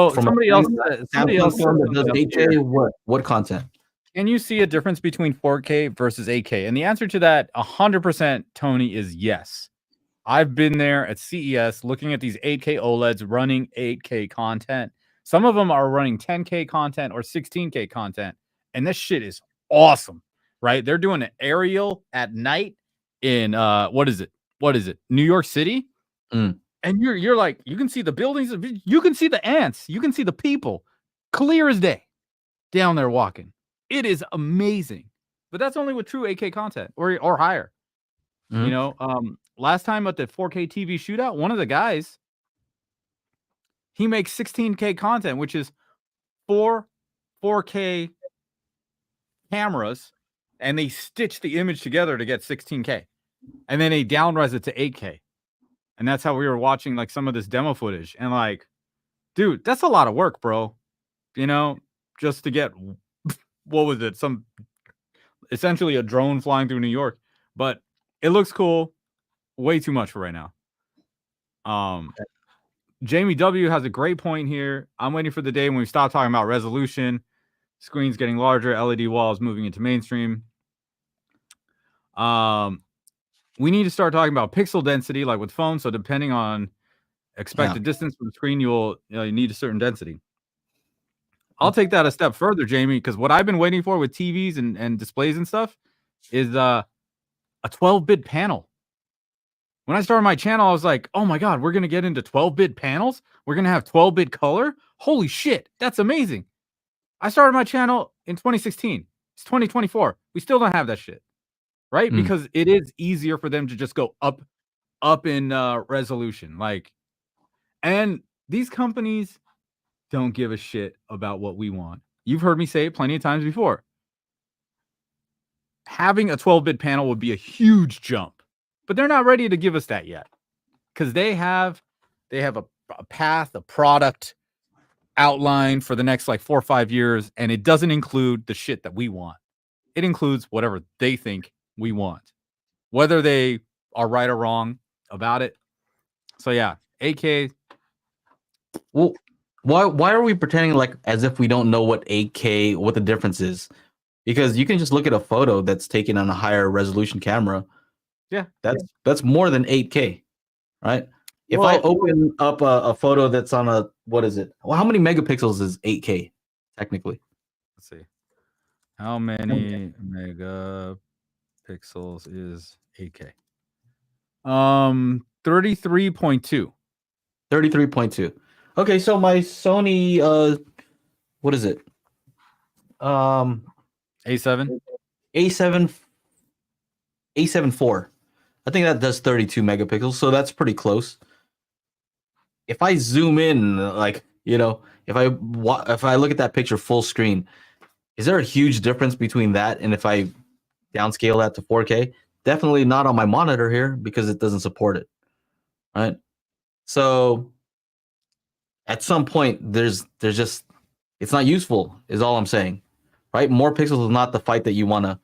else that does 8K. What content? Can you see a difference between 4K versus 8K? And the answer to that, 100%, Tony, is yes. I've been there at CES looking at these 8K OLEDs running 8K content. Some of them are running 10K content or 16K content, and this shit is awesome, right? They're doing an aerial at night in what is it? New York City? And you're like, you can see the buildings, you can see the ants, you can see the people clear as day down there walking. It is amazing. But that's only with true 8K content or higher. Last time at the 4K TV shootout, one of the guys, he makes 16K content, which is 4K cameras, and they stitch the image together to get 16K. And then they downres it to 8K. And that's how we were watching like some of this demo footage. And like, dude, that's a lot of work, bro. Just to get, what was it? Essentially a drone flying through New York. But it looks cool. Way too much for right now. Jamie W has a great point here. I'm waiting for the day when we stop talking about resolution, screens getting larger, LED walls moving into mainstream. We need to start talking about pixel density, like with phones. So depending on expected distance from the screen, you need a certain density. I'll take that a step further, Jamie, because what I've been waiting for with TVs and displays and stuff is a 12-bit panel. When I started my channel, I was like, oh my God, we're going to get into 12-bit panels? We're going to have 12-bit color? Holy shit, that's amazing. I started my channel in 2016. It's 2024. We still don't have that shit. Right? Because it is easier for them to just go up in resolution. And these companies don't give a shit about what we want. You've heard me say it plenty of times before. Having a 12-bit panel would be a huge jump, but they're not ready to give us that yet because they have a path, a product outline for the next like 4 or 5 years, and it doesn't include the shit that we want. It includes whatever they think we want, whether they are right or wrong about it. So yeah, 8K. Well, why are we pretending like as if we don't know what 8K, what the difference is? Because you can just look at a photo that's taken on a higher resolution camera Yeah. That's more than 8K, right? If I open up a photo that's on a, what is it? Well, how many megapixels is 8K technically? Let's see. How many megapixels is 8K? 33.2. 33.2. Okay, so my Sony, what is it? A7. A7 A7 IV. I think that does 32 megapixels, so that's pretty close. If I zoom in, like, if I look at that picture full screen, is there a huge difference between that and if I downscale that to 4K? Definitely not on my monitor here because it doesn't support it, right? So at some point, there's just, it's not useful, is all I'm saying, right? More pixels is not the fight that you want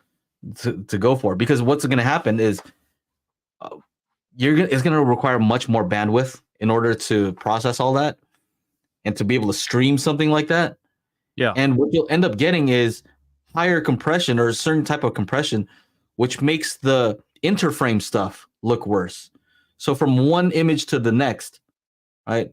to go for, because what's going to happen is it's going to require much more bandwidth in order to process all that and to be able to stream something like that. Yeah. And what you'll end up getting is higher compression or a certain type of compression, which makes the interframe stuff look worse. So from one image to the next, right?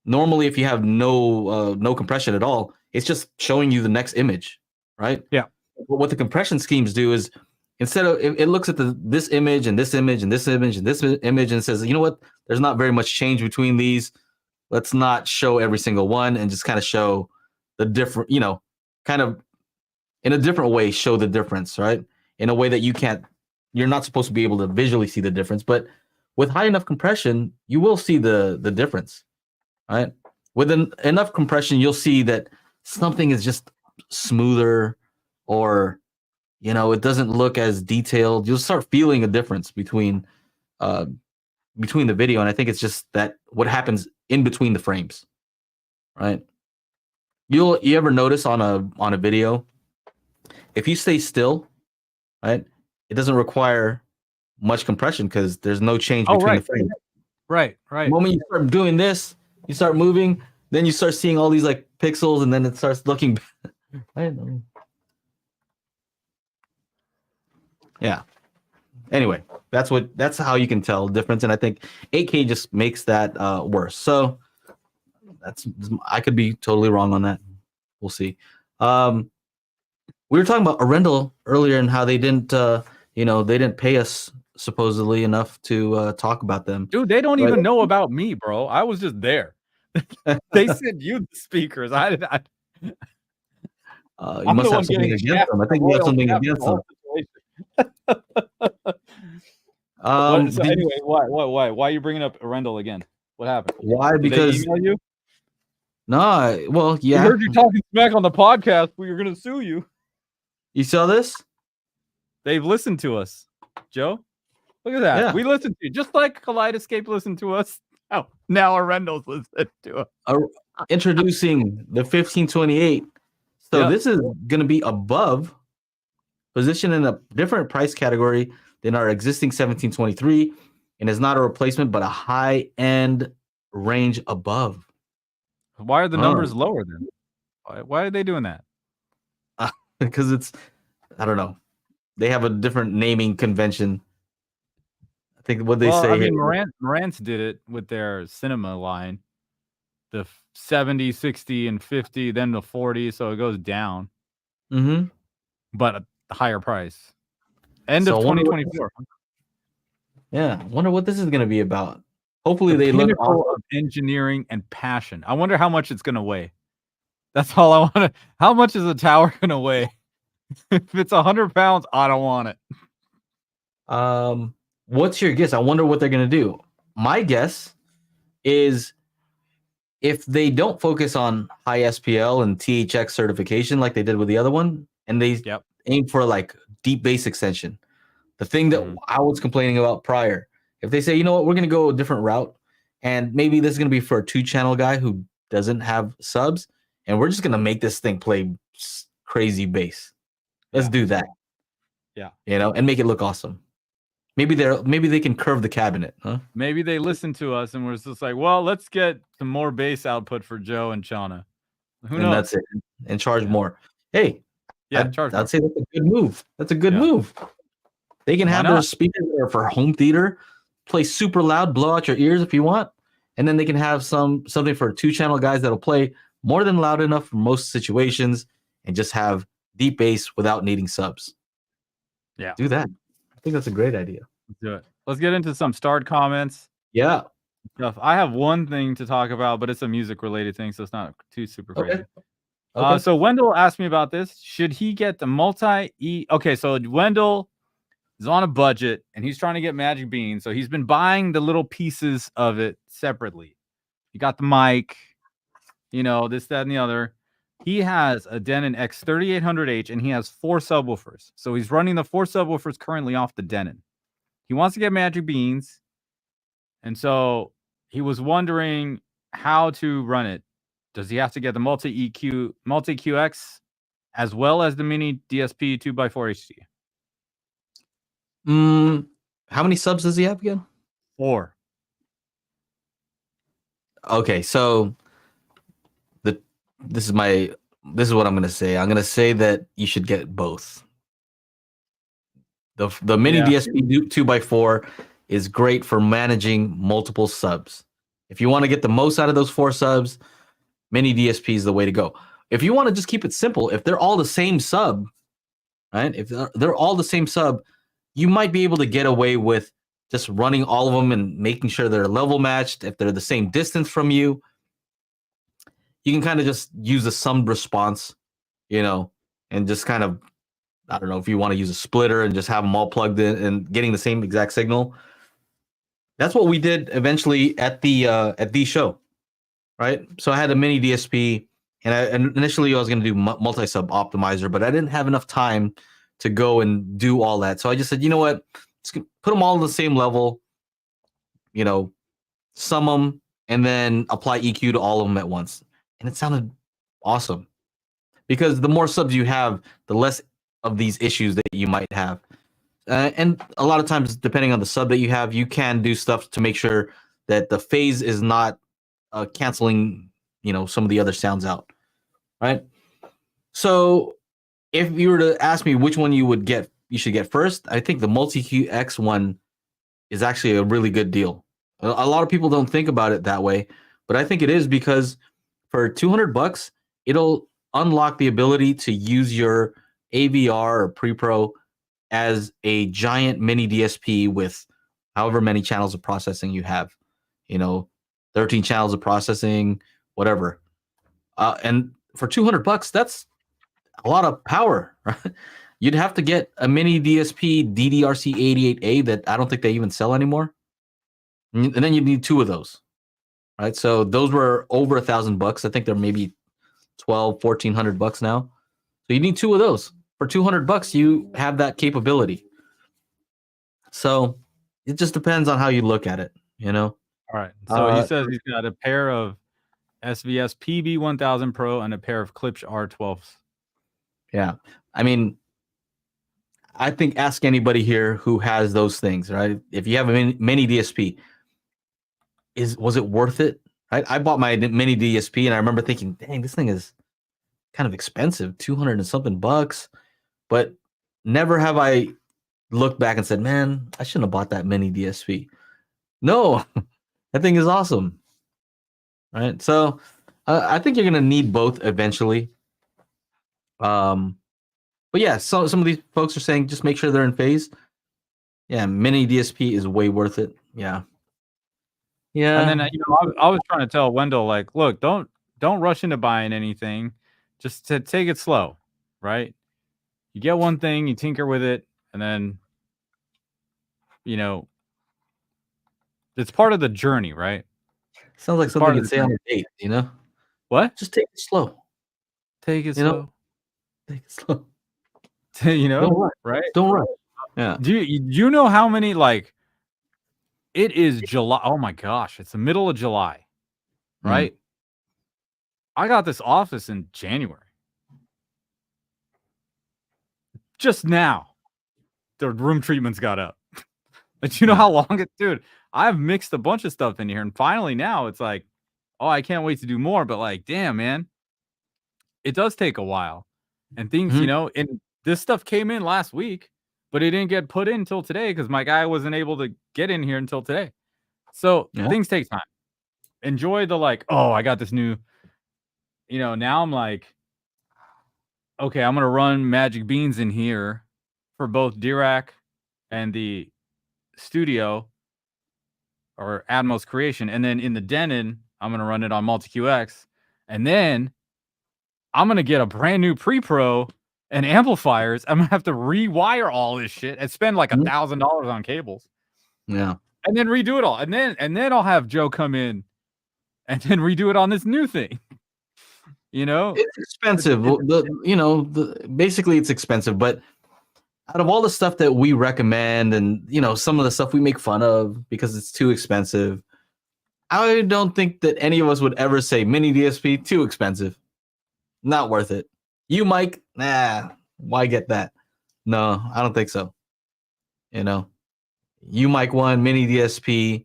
Normally, if you have no compression at all, it's just showing you the next image, right? Yeah. But what the compression schemes do is, instead of, it looks at this image and this image and this image and this image and says, you know what? There's not very much change between these. Let's not show every single one and just kind of show the different, kind of in a different way, show the difference, right? In a way that you're not supposed to be able to visually see the difference, but with high enough compression, you will see the difference, right? With enough compression, you'll see that something is just smoother, or it doesn't look as detailed. You'll start feeling a difference between the video, and I think it's just that what happens in between the frames, right? You ever notice on a video, if you stay still, right, it doesn't require much compression because there's no change between the frames. Right. The moment you start doing this, you start moving, then you start seeing all these like pixels, and then it starts looking. I don't know. Yeah. Anyway, that's how you can tell the difference, and I think 8K just makes that worse. So I could be totally wrong on that. We'll see. We were talking about Arendal earlier and how they didn't pay us supposedly enough to talk about them. Dude, they don't even know about me, bro. I was just there. They sent you the speakers. You must have something against them. I think you have something against them. So anyway, why are you bringing up Arendal again? What happened? Why? Because they email you? No, well, yeah. I heard you talking smack on the podcast. We were gonna sue you. You saw this? They've listened to us, Joe. Look at that. Yeah. We listened to you, just like Kaleidoscape listened to us. Oh, now Arendal's listening to us. Introducing the 1528. So this is going to be above, positioned in a different price category than our existing 1723, and is not a replacement, but a high-end range above. Why are the numbers lower then? Why are they doing that? Because it's, I don't know. They have a different naming convention. I think what they say. I mean, Marantz did it with their cinema line. The 70, 60, and 50, then the 40, so it goes down. Mm-hmm. But a higher price. End of 2024. Yeah, wonder what this is going to be about. Hopefully they look of engineering and passion. I wonder how much it's going to weigh. That's all I want to. How much is a tower going to weigh? If it's 100 pounds, I don't want it. What's your guess? I wonder what they're going to do. My guess is if they don't focus on high SPL and THX certification like they did with the other one, and they aim for like deep bass extension, the thing that I was complaining about prior, if they say, you know what, we're going to go a different route, and maybe this is going to be for a 2-channel guy who doesn't have subs, and we're just going to make this thing play crazy bass. Let's do that. Yeah. And make it look awesome. Maybe they can curve the cabinet, huh? Maybe they listen to us and we're just like, well, let's get some more bass output for Joe and Chana. Who knows? And that's it. And charge more. Hey, charge more. I'd say that's a good move. That's a good move. They can have their speakers there for home theater, play super loud, blow out your ears if you want, and then they can have something for 2-channel guys that'll play more than loud enough for most situations and just have deep bass without needing subs. Yeah, do that. I think that's a great idea. Let's do it. Let's get into some starred comments. Yeah. I have one thing to talk about, but it's a music related thing, so it's not too super crazy. Okay. So Wendell asked me about this. Should he get the multi-E? Okay, so Wendell is on a budget and he's trying to get Magic Beans. So he's been buying the little pieces of it separately. He got the mic, you know, this, that, and the other. He has a Denon X3800H and he has 4 subwoofers. So he's running the 4 subwoofers currently off the Denon. He wants to get Magic Beans. And so he was wondering how to run it. Does he have to get the multi-EQ, multi-QX, as well as the mini DSP 2x4 HD? How many subs does he have again? 4. Okay, so this is what I'm gonna say. I'm gonna say that you should get both. The mini DSP 2x4 is great for managing multiple subs. If you want to get the most out of those 4 subs, mini DSP is the way to go. If you want to just keep it simple, if they're all the same sub, right? If they're all the same sub, you might be able to get away with just running all of them and making sure they're level matched. If they're the same distance from you, you can kind of just use a summed response, you know, and just kind of, I don't know, if you want to use a splitter and just have them all plugged in and getting the same exact signal. That's what we did eventually at the show, right? So I had a mini DSP, and initially I was going to do multi-sub optimizer, but I didn't have enough time to go and do all that. So I just said, you know what, let's put them all on the same level, you know, sum them, and then apply EQ to all of them at once. And it sounded awesome, because the more subs you have, the less of these issues that you might have. And a lot of times, depending on the sub that you have, you can do stuff to make sure that the phase is not canceling, you know, some of the other sounds out, right? So if you were to ask me which one you should get first, I think the multi-QX one is actually a really good deal. A lot of people don't think about it that way, but I think it is, because for $200, it'll unlock the ability to use your AVR or pre-pro as a giant mini DSP with however many channels of processing you have, you know, 13 channels of processing, whatever. And for $200, that's a lot of power, right? You'd have to get a mini DSP DDRC88A that I don't think they even sell anymore. And then you need 2 of those, right? So those were over $1,000. I think they're maybe $1,400 now. So you need 2 of those. For $200, you have that capability. So it just depends on how you look at it, you know? All right. So he says he's got a pair of SVS PB1000 Pro and a pair of Klipsch R12s. Yeah. I mean, I think ask anybody here who has those things, right? If you have a mini DSP, was it worth it? Right? I bought my mini DSP and I remember thinking, dang, this thing is kind of expensive, 200 and something bucks. But never have I looked back and said, man, I shouldn't have bought that mini DSP. No, that thing is awesome. Right? So I think you're going to need both eventually. But yeah, so some of these folks are saying just make sure they're in phase. Yeah, mini DSP is way worth it. Yeah. Yeah. And then, you know, I was trying to tell Wendell, like, look, don't rush into buying anything. Just to take it slow, right? You get one thing, you tinker with it, and then, you know, it's part of the journey, right? Sounds like something you'd say on a date, you know? What? Just take it slow. Take it slow. Take it slow. You know, don't rush. Right? Don't rush. Yeah. Do you know how many, like, it is July? Oh my gosh, it's the middle of July, right? I got this office in January. Just now, the room treatments got up. But you know how long it, dude? I've mixed a bunch of stuff in here, and finally now it's like, oh, I can't wait to do more. But like, damn, man, it does take a while, and things, you know, and this stuff came in last week, but it didn't get put in until today because my guy wasn't able to get in here until today. So things take time. Enjoy the like, oh, I got this new, now I'm like, okay, I'm going to run Magic Beans in here for both Dirac and the studio or Atmos creation. And then in the Denon, I'm going to run it on Multi-QX. And then I'm going to get a brand new pre-pro and amplifiers. I'm going to have to rewire all this shit and spend like $1,000 on cables. Yeah. And then redo it all. And then I'll have Joe come in and then redo it on this new thing. It's expensive. Basically it's expensive, but out of all the stuff that we recommend and, some of the stuff we make fun of because it's too expensive, I don't think that any of us would ever say mini DSP too expensive. Not worth it. You, Mike, why get that? No, I don't think so. You, Mike, one mini DSP.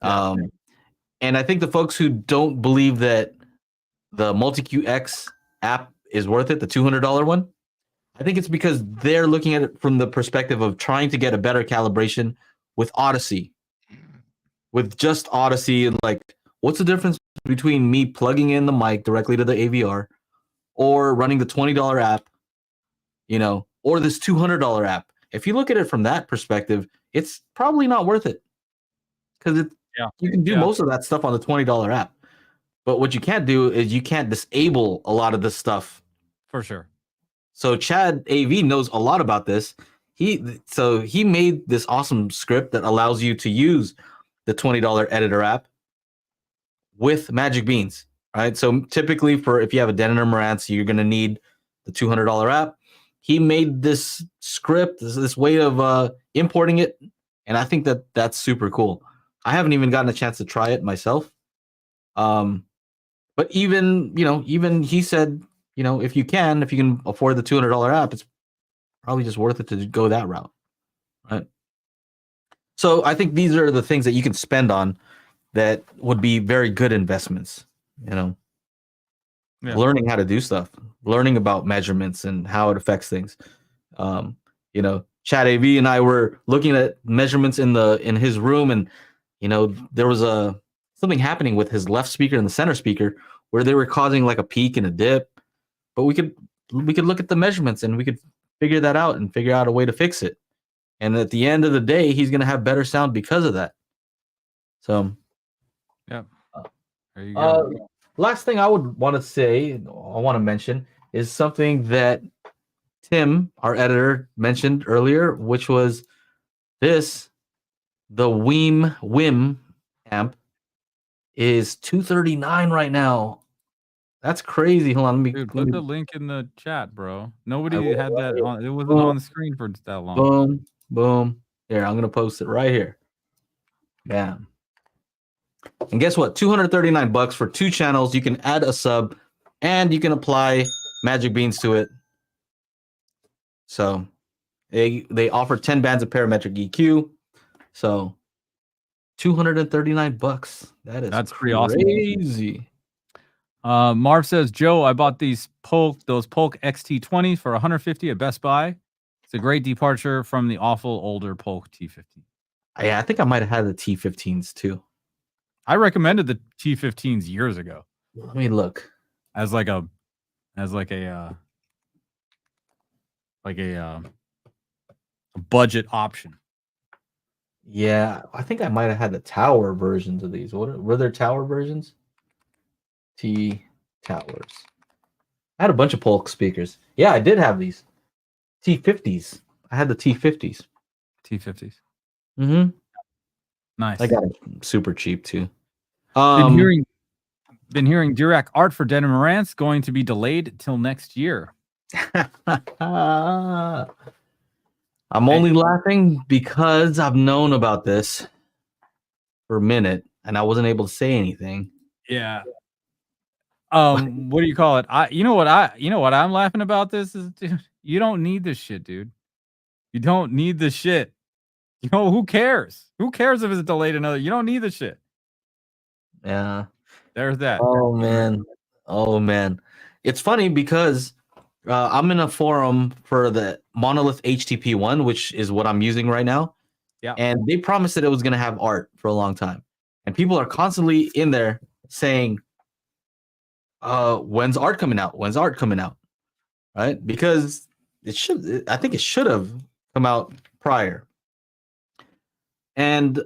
And I think the folks who don't believe that the Multi-QX app is worth it, the $200 one, I think it's because they're looking at it from the perspective of trying to get a better calibration with Odyssey. With just Odyssey, and like, what's the difference between me plugging in the mic directly to the AVR or running the $20 app, or this $200 app? If you look at it from that perspective, it's probably not worth it because you can do most of that stuff on the $20 app. But what you can't do is you can't disable a lot of this stuff. For sure. So Chad AV knows a lot about this. He made this awesome script that allows you to use the $20 editor app with Magic Beans, right? So typically if you have a Denon or Marantz, you're going to need the $200 app. He made this script, this way of importing it, and I think that that's super cool. I haven't even gotten a chance to try it myself. But even he said, if you can afford the $200 app, it's probably just worth it to go that route, right? So I think these are the things that you can spend on that would be very good investments, learning how to do stuff, learning about measurements and how it affects things. Chad AV and I were looking at measurements in his room, and there was something happening with his left speaker and the center speaker where they were causing like a peak and a dip. But we could look at the measurements and we could figure that out and figure out a way to fix it. And at the end of the day, he's going to have better sound because of that. So, yeah. There you go. Last thing I would want to say, I want to mention, is something that Tim, our editor, mentioned earlier, which was the WIM amp is $239 right now. That's crazy. Hold on, put the link in the chat, bro. Nobody had that on. It wasn't on the screen for that long. Boom. Here, I'm gonna post it right here. Bam. And guess what? $239 for 2 channels. You can add a sub, and you can apply Magic Beans to it. So they offer 10 bands of parametric EQ. So $239. That's pretty awesome. Crazy. Marv says, Joe, I bought those Polk XT20s for $150 at Best Buy. It's a great departure from the awful older Polk T15. Yeah, I think I might have had the T15s too. I recommended the T15s years ago. Let me look. As a budget option. Yeah, I think I might have had the tower versions of these. Were there tower versions? T towers. I had a bunch of Polk speakers. Yeah, I did have these T50s. I had the T50s. T50s. Mm-hmm. Nice. I got it super cheap too. Been hearing Dirac ART for Denon and Marantz going to be delayed till next year. I'm only laughing because I've known about this for a minute and I wasn't able to say anything. Yeah. What do you call it? You know what I'm laughing about this is, dude, you don't need this shit, dude. You don't need this shit. Who cares? Who cares if it's delayed another? You don't need this shit. Yeah. There's that. Oh man. It's funny because I'm in a forum for the Monolith HTP1, which is what I'm using right now. Yeah. And they promised that it was going to have art for a long time. And people are constantly in there saying, when's art coming out? When's art coming out? Right? Because I think it should have come out prior. And,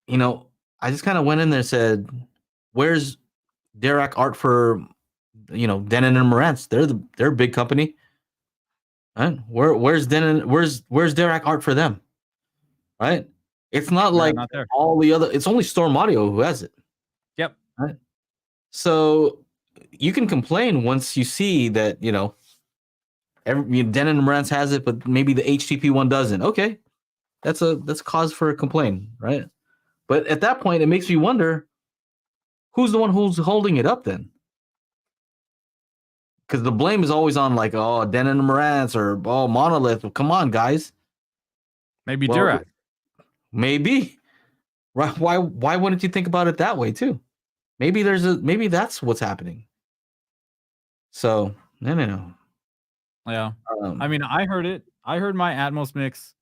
I just kind of went in there and said, where's Dirac ART for, Denon and Marantz? They're a big company. Right? Where's Dirac ART for them? Right? It's not like not there. all the other. It's only Storm Audio who has it. Yep. Right? So you can complain once you see that Denon and Marantz has it, but maybe the HTP one doesn't. Okay, that's cause for a complaint, right? But at that point, it makes me wonder who's the one who's holding it up then. Because the blame is always on Denon and Marantz or Monolith. Well, come on, guys. Maybe Dirac. Maybe. Right? Why wouldn't you think about it that way too? Maybe that's what's happening. So no. Yeah. I mean, I heard it. I heard my Atmos mix,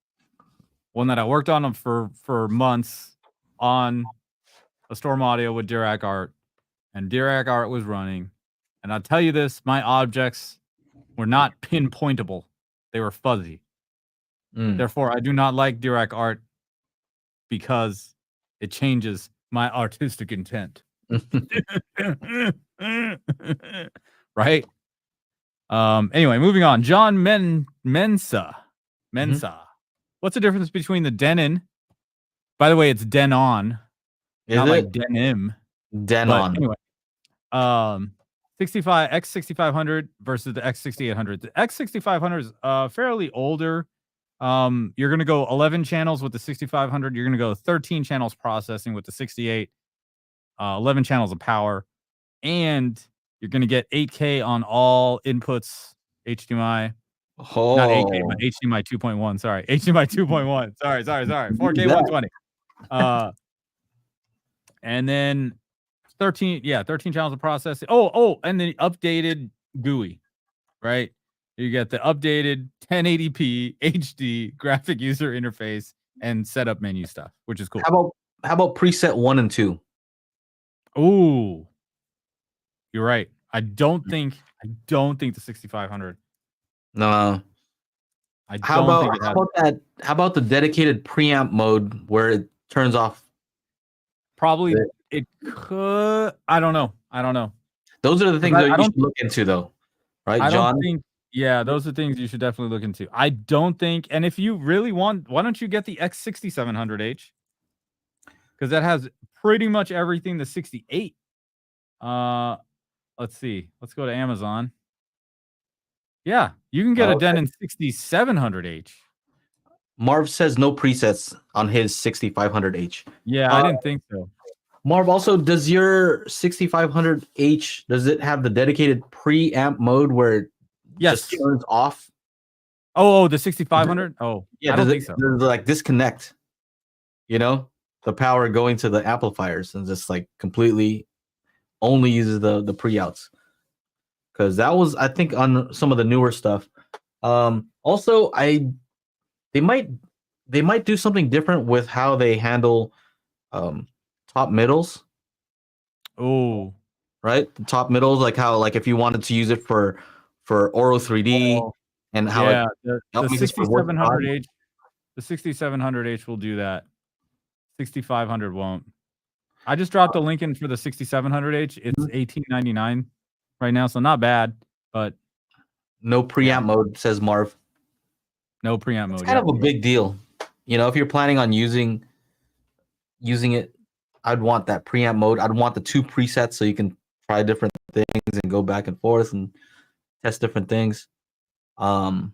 one that I worked on for months on a Storm Audio with Dirac ART, and Dirac ART was running. And I'll tell you this, my objects were not pinpointable. They were fuzzy. Therefore, I do not like Dirac ART because it changes my artistic intent. Right? Anyway, moving on. John Mensa. What's the difference between the Denon? By the way, it's Denon, not like denim. Denon. Anyway, 65 X6500 versus the X6800. The X6500 is fairly older. You're gonna go 11 channels with the 6500. You're gonna go 13 channels processing with the 68. 11 channels of power, and you're gonna get 8K on all inputs. HDMI. Not 8K, but HDMI 2.1. Sorry, HDMI 2.1. Sorry. 4K 120. And then 13 channels of processing. Oh, and the updated GUI, right? You get the updated 1080p HD graphic user interface and setup menu stuff, which is cool. How about preset 1 and 2? Ooh, you're right. I don't think the 6500. No. How about the dedicated preamp mode where it turns off? Probably it could. I don't know. Those are the things that you should look into, though, right, John? Those are things you should definitely look into. I don't think, and if you really want, why don't you get the X6700H? Because that has pretty much everything the 68. Let's see. Let's go to Amazon. Yeah, you can get a Denon 6700H. Marv says no presets on his 6500H. Yeah, I didn't think so. Marv, also, does your 6500H, does it have the dedicated preamp mode where it just turns off? Oh, the 6500? Oh, yeah, I don't think so. Does it like disconnect, the power going to the amplifiers and just like completely only uses the pre-outs? Because that was, I think, on some of the newer stuff. Also, they might do something different with how they handle top middles. Oh, right, the top middles, like if you wanted to use it for Oro 3D and how the 6700H, the 6700H will do that. 6500 won't. I just dropped a link in for the 6700H. It's $18.99 right now, so not bad, but no preamp mode, says Marv. No preamp mode. It's kind of a big deal. If you're planning on using it, I'd want that preamp mode. I'd want the 2 presets so you can try different things and go back and forth and test different things. Yeah.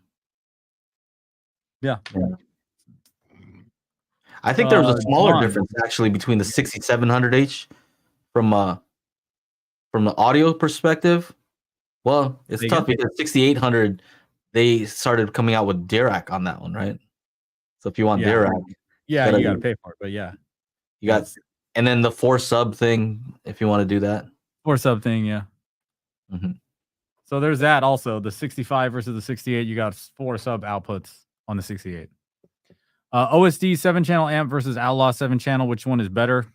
I think there was a smaller difference actually between the 6700H from the audio perspective. Well, it's tough because 6800 they started coming out with Dirac on that one, right? So if you want Dirac, you gotta pay for it. But you got, and then the 4 sub thing if you want to do that. 4 sub thing, yeah. Mm-hmm. So there's that also. The 65 versus the 68. You got 4 sub outputs on the 68. OSD 7-channel amp versus Outlaw 7-channel. Which one is better?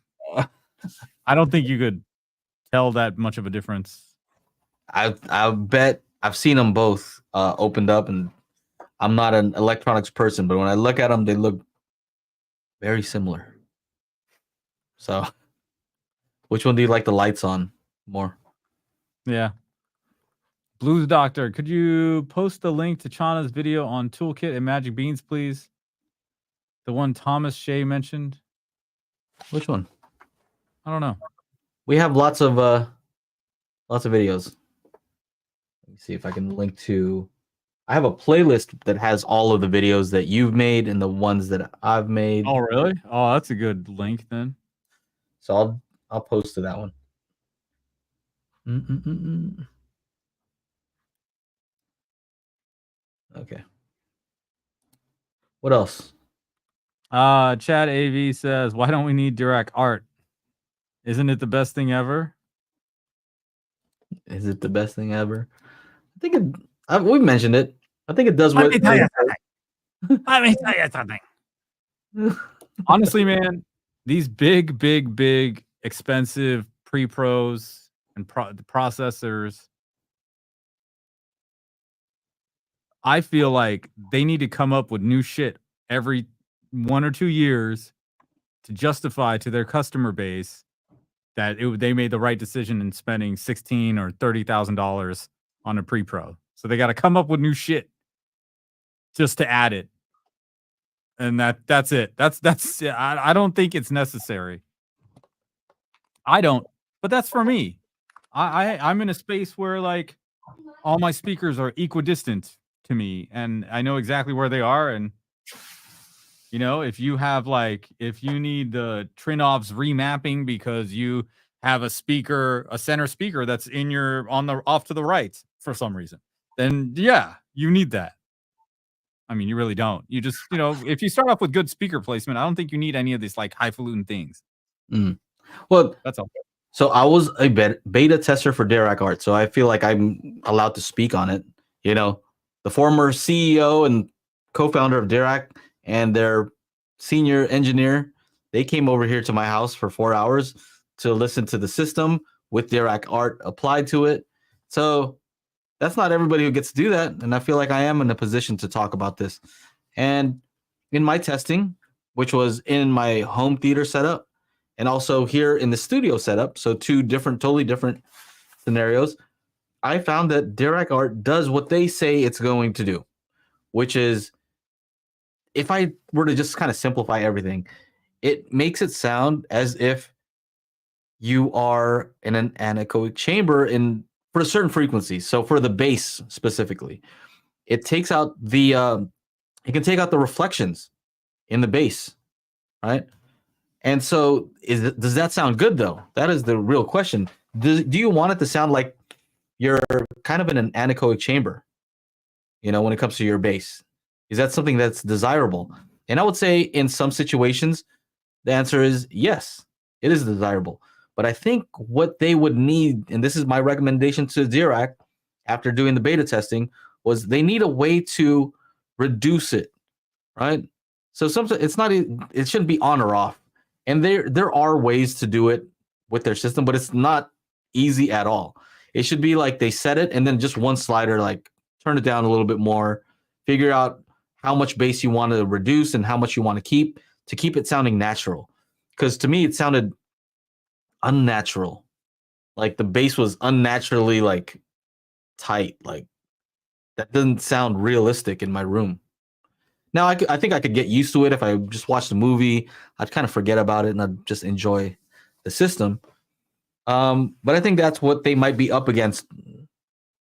I don't think you could tell that much of a difference. I bet I've seen them both opened up, and I'm not an electronics person, but when I look at them, they look very similar. So, which one do you like the lights on more? Yeah. Blues Doctor, could you post the link to Chana's video on Toolkit and Magic Beans, please? The one Thomas Shea mentioned. Which one? I don't know. We have lots of videos. Let me see if I can link to. I have a playlist that has all of the videos that you've made and the ones that I've made. Oh, really? Oh, that's a good link then. So I'll post to that one. Okay. What else? Chad AV says, why don't we need Dirac ART? Isn't it the best thing ever? Is it the best thing ever? I think we've mentioned it. I think it does what. Let me tell you something. Honestly, man, these big, expensive pre-pros and the processors, I feel like they need to come up with new shit every 1 or 2 years to justify to their customer base that they made the right decision in spending $16,000 or $30,000 on a pre-pro. So they got to come up with new shit just to add it. And that's it. That's I don't think it's necessary. I don't, but that's for me. I'm in a space where like all my speakers are equidistant to me, and I know exactly where they are. And you know, if you need the Trinov's remapping because you have a center speaker that's off to the right for some reason, then yeah, you need that. I mean, you really don't. You just, if you start off with good speaker placement, I don't think you need any of these like highfalutin things. Well, that's all. So I was a beta tester for Dirac ART, so I feel like I'm allowed to speak on it. The former CEO and co-founder of Dirac and their senior engineer, they came over here to my house for 4 hours to listen to the system with Dirac ART applied to it. So that's not everybody who gets to do that, and I feel like I am in a position to talk about this. And in my testing, which was in my home theater setup, and also here in the studio setup, so 2 totally different scenarios, I found that Dirac ART does what they say it's going to do, which is, if I were to just kind of simplify everything, it makes it sound as if you are in an anechoic chamber for a certain frequency. So for the bass specifically, it takes out it can take out the reflections in the bass, right? And so does that sound good though? That is the real question. Do you want it to sound like you're kind of in an anechoic chamber, when it comes to your bass? Is that something that's desirable? And I would say in some situations, the answer is yes, it is desirable. But I think what they would need, and this is my recommendation to Dirac after doing the beta testing, was they need a way to reduce it, right? So it shouldn't be on or off. And there are ways to do it with their system, but it's not easy at all. It should be like they set it and then just one slider, like turn it down a little bit more, figure out how much bass you want to reduce and how much you want to keep it sounding natural. Because to me, it sounded unnatural. Like the bass was unnaturally like tight. Like that doesn't sound realistic in my room. Now, I think I could get used to it if I just watched the movie. I'd kind of forget about it and I'd just enjoy the system. But I think that's what they might be up against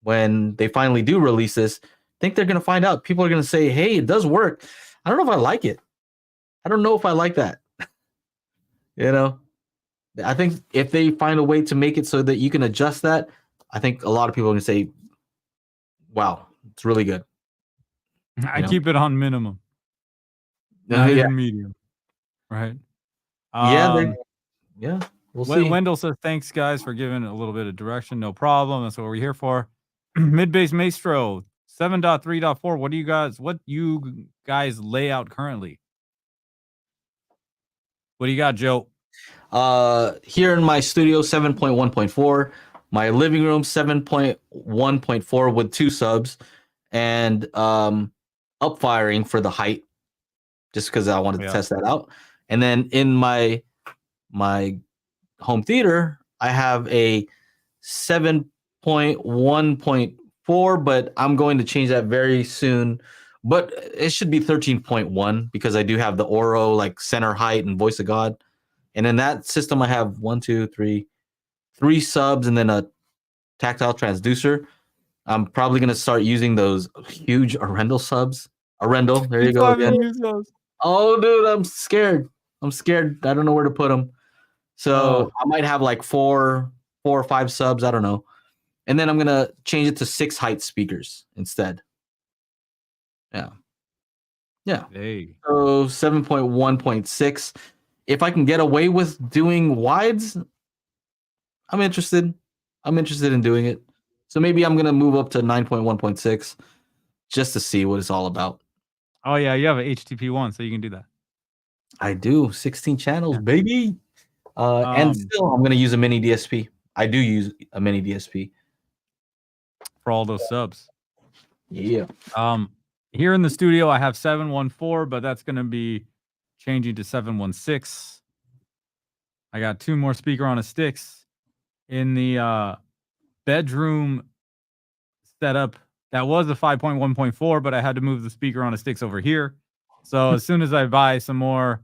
when they finally do release this. I think they're going to find out. People are going to say, hey, it does work. I don't know if I like it. I don't know if I like that. I think if they find a way to make it so that you can adjust that, I think a lot of people are going to say, wow, it's really good. I keep it on minimum. Not even medium. Right? Yeah. We'll see. Wendell says, thanks, guys, for giving a little bit of direction. No problem. That's what we're here for. Mid-bass Maestro 7.3.4. What you guys lay out currently? What do you got, Joe? Here in my studio, 7.1.4. My living room, 7.1.4 with 2 subs, and upfiring for the height, just because I wanted to test that out. And then in my home theater, I have a 7.1.4, but I'm going to change that very soon. But it should be 13.1 because I do have the Oro like center height and voice of God. And in that system, I have 3 subs and then a tactile transducer. I'm probably going to start using those huge Arendal subs. Arendal, there you go again. Oh, dude, I'm scared. I don't know where to put them. So I might have like 4 or 5 subs. I don't know. And then I'm going to change it to 6 height speakers instead. Yeah. Hey. So 7.1.6. If I can get away with doing wides, I'm interested. in doing it. So maybe I'm going to move up to 9.1.6 just to see what it's all about. Oh, yeah. You have an HTP1, so you can do that. I do. 16 channels, baby. And still, I'm going to use a mini DSP. I do use a mini DSP. For all those subs. Yeah. Here in the studio, I have 714, but that's going to be changing to 716. I got 2 more speaker on a sticks in the bedroom setup. That was a 5.1.4, but I had to move the speaker on a sticks over here. So as soon as I buy some more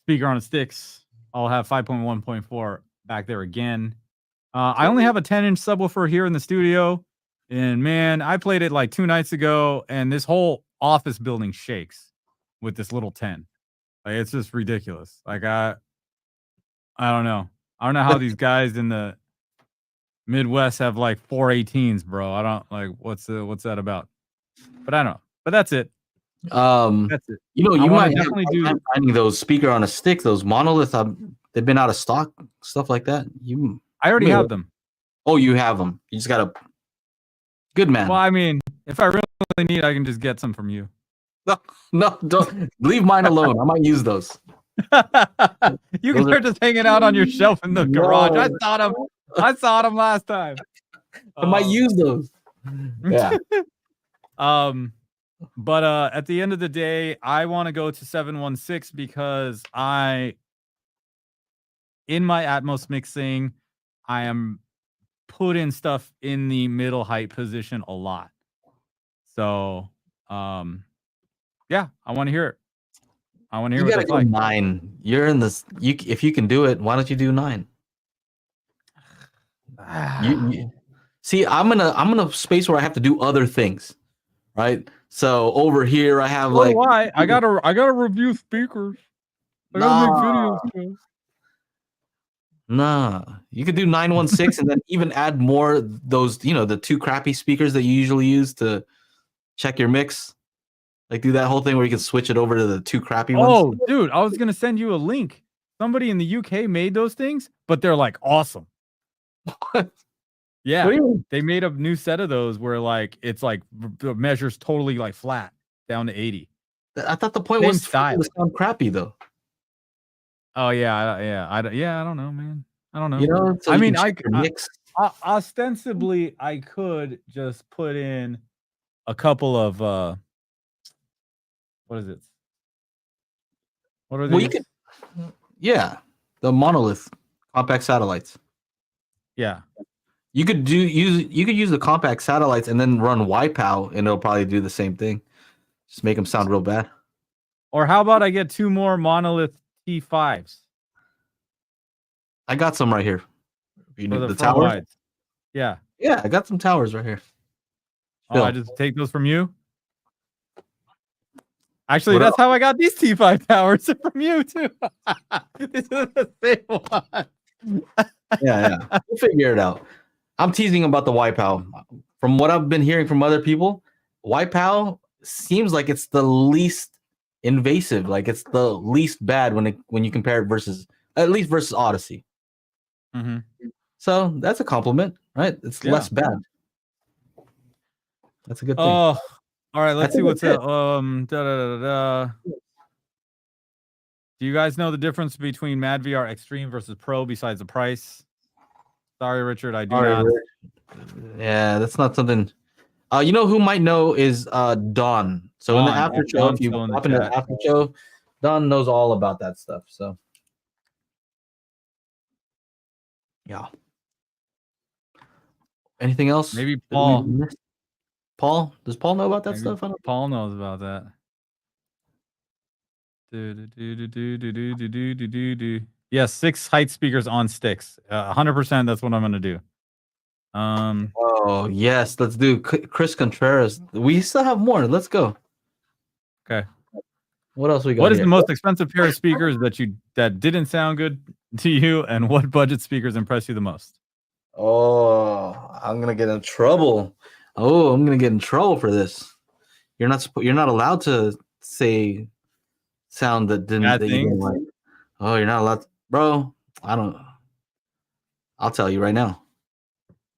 speaker on a sticks, I'll have 5.1.4 back there again. I only have a 10-inch subwoofer here in the studio. And man, I played it like 2 nights ago, and this whole office building shakes with this little 10. Like, it's just ridiculous. Like, I don't know. I don't know how these guys in the Midwest have like 418s, bro. I don't like what's that about. But I don't know. But that's it. That's it. You know, you might definitely do finding those speaker on a stick, those monolith. They've been out of stock, stuff like that. I already have them. Oh, you have them. You just gotta. Good man. Well, I mean, if I really need, I can just get some from you. No, don't leave mine alone. I might use those. You can start just hanging out on your shelf in the garage. I saw them last time. I might use those. Yeah. But at the end of the day, I want to go to 716 because in my Atmos mixing, I am putting stuff in the middle height position a lot. So, yeah, I want to hear it. I want to hear what it's like. 9. You're in this. If you can do it, why don't you do 9? See, I'm in a space where I have to do other things, right? So over here, I have I gotta review speakers. I gotta make videos. Nah, you could do 916 and then even add more those, the 2 crappy speakers that you usually use to check your mix. Like do that whole thing where you can switch it over to the 2 crappy ones. Oh, dude, I was gonna send you a link. Somebody in the UK made those things, but they're like awesome. What? Yeah, they made a new set of those where like it's like the measures totally like flat down to 80. I thought the point was to sound crappy though. Oh yeah, I don't know, man. I don't know. You know, so I mean, ostensibly I could just put in a couple of what is it? What are these? The monolith compact satellites. Yeah. You could use the compact satellites and then run Wipeout and it'll probably do the same thing. Just make them sound real bad. Or how about I get 2 more monolith T5s? I got some right here. You need the towers? Wides. Yeah. Yeah, I got some towers right here. Oh, I just take those from you? Actually, that's how I got these T5 towers from you too. This is the same one. Yeah. We'll figure it out. I'm teasing about the Wipeout. From what I've been hearing from other people, Wipeout seems like it's the least invasive. Like it's the least bad when you compare it versus Odyssey. Mm-hmm. So that's a compliment, right? It's less bad. That's a good thing. Oh, all right. Let's I see think what's that's up. Do you guys know the difference between Mad VR Extreme versus Pro besides the price? Sorry, Richard, I do not. Yeah, that's not something. You know who might know is Don. So in the after show, if you pop into the after show, Don knows all about that stuff. So yeah. Anything else? Maybe Paul. Paul? Does Paul know about that stuff? I don't... Paul knows about that. Yes, 6 height speakers on sticks. 100%. That's what I'm gonna do. Oh yes, let's do Chris Contreras. We still have more. Let's go. Okay. What else we got? What is the most expensive pair of speakers that didn't sound good to you, and what budget speakers impress you the most? Oh, I'm gonna get in trouble. Oh, I'm gonna get in trouble for this. You're not allowed to say sound that you didn't like. Oh, you're not allowed to, bro. I'll tell you right now.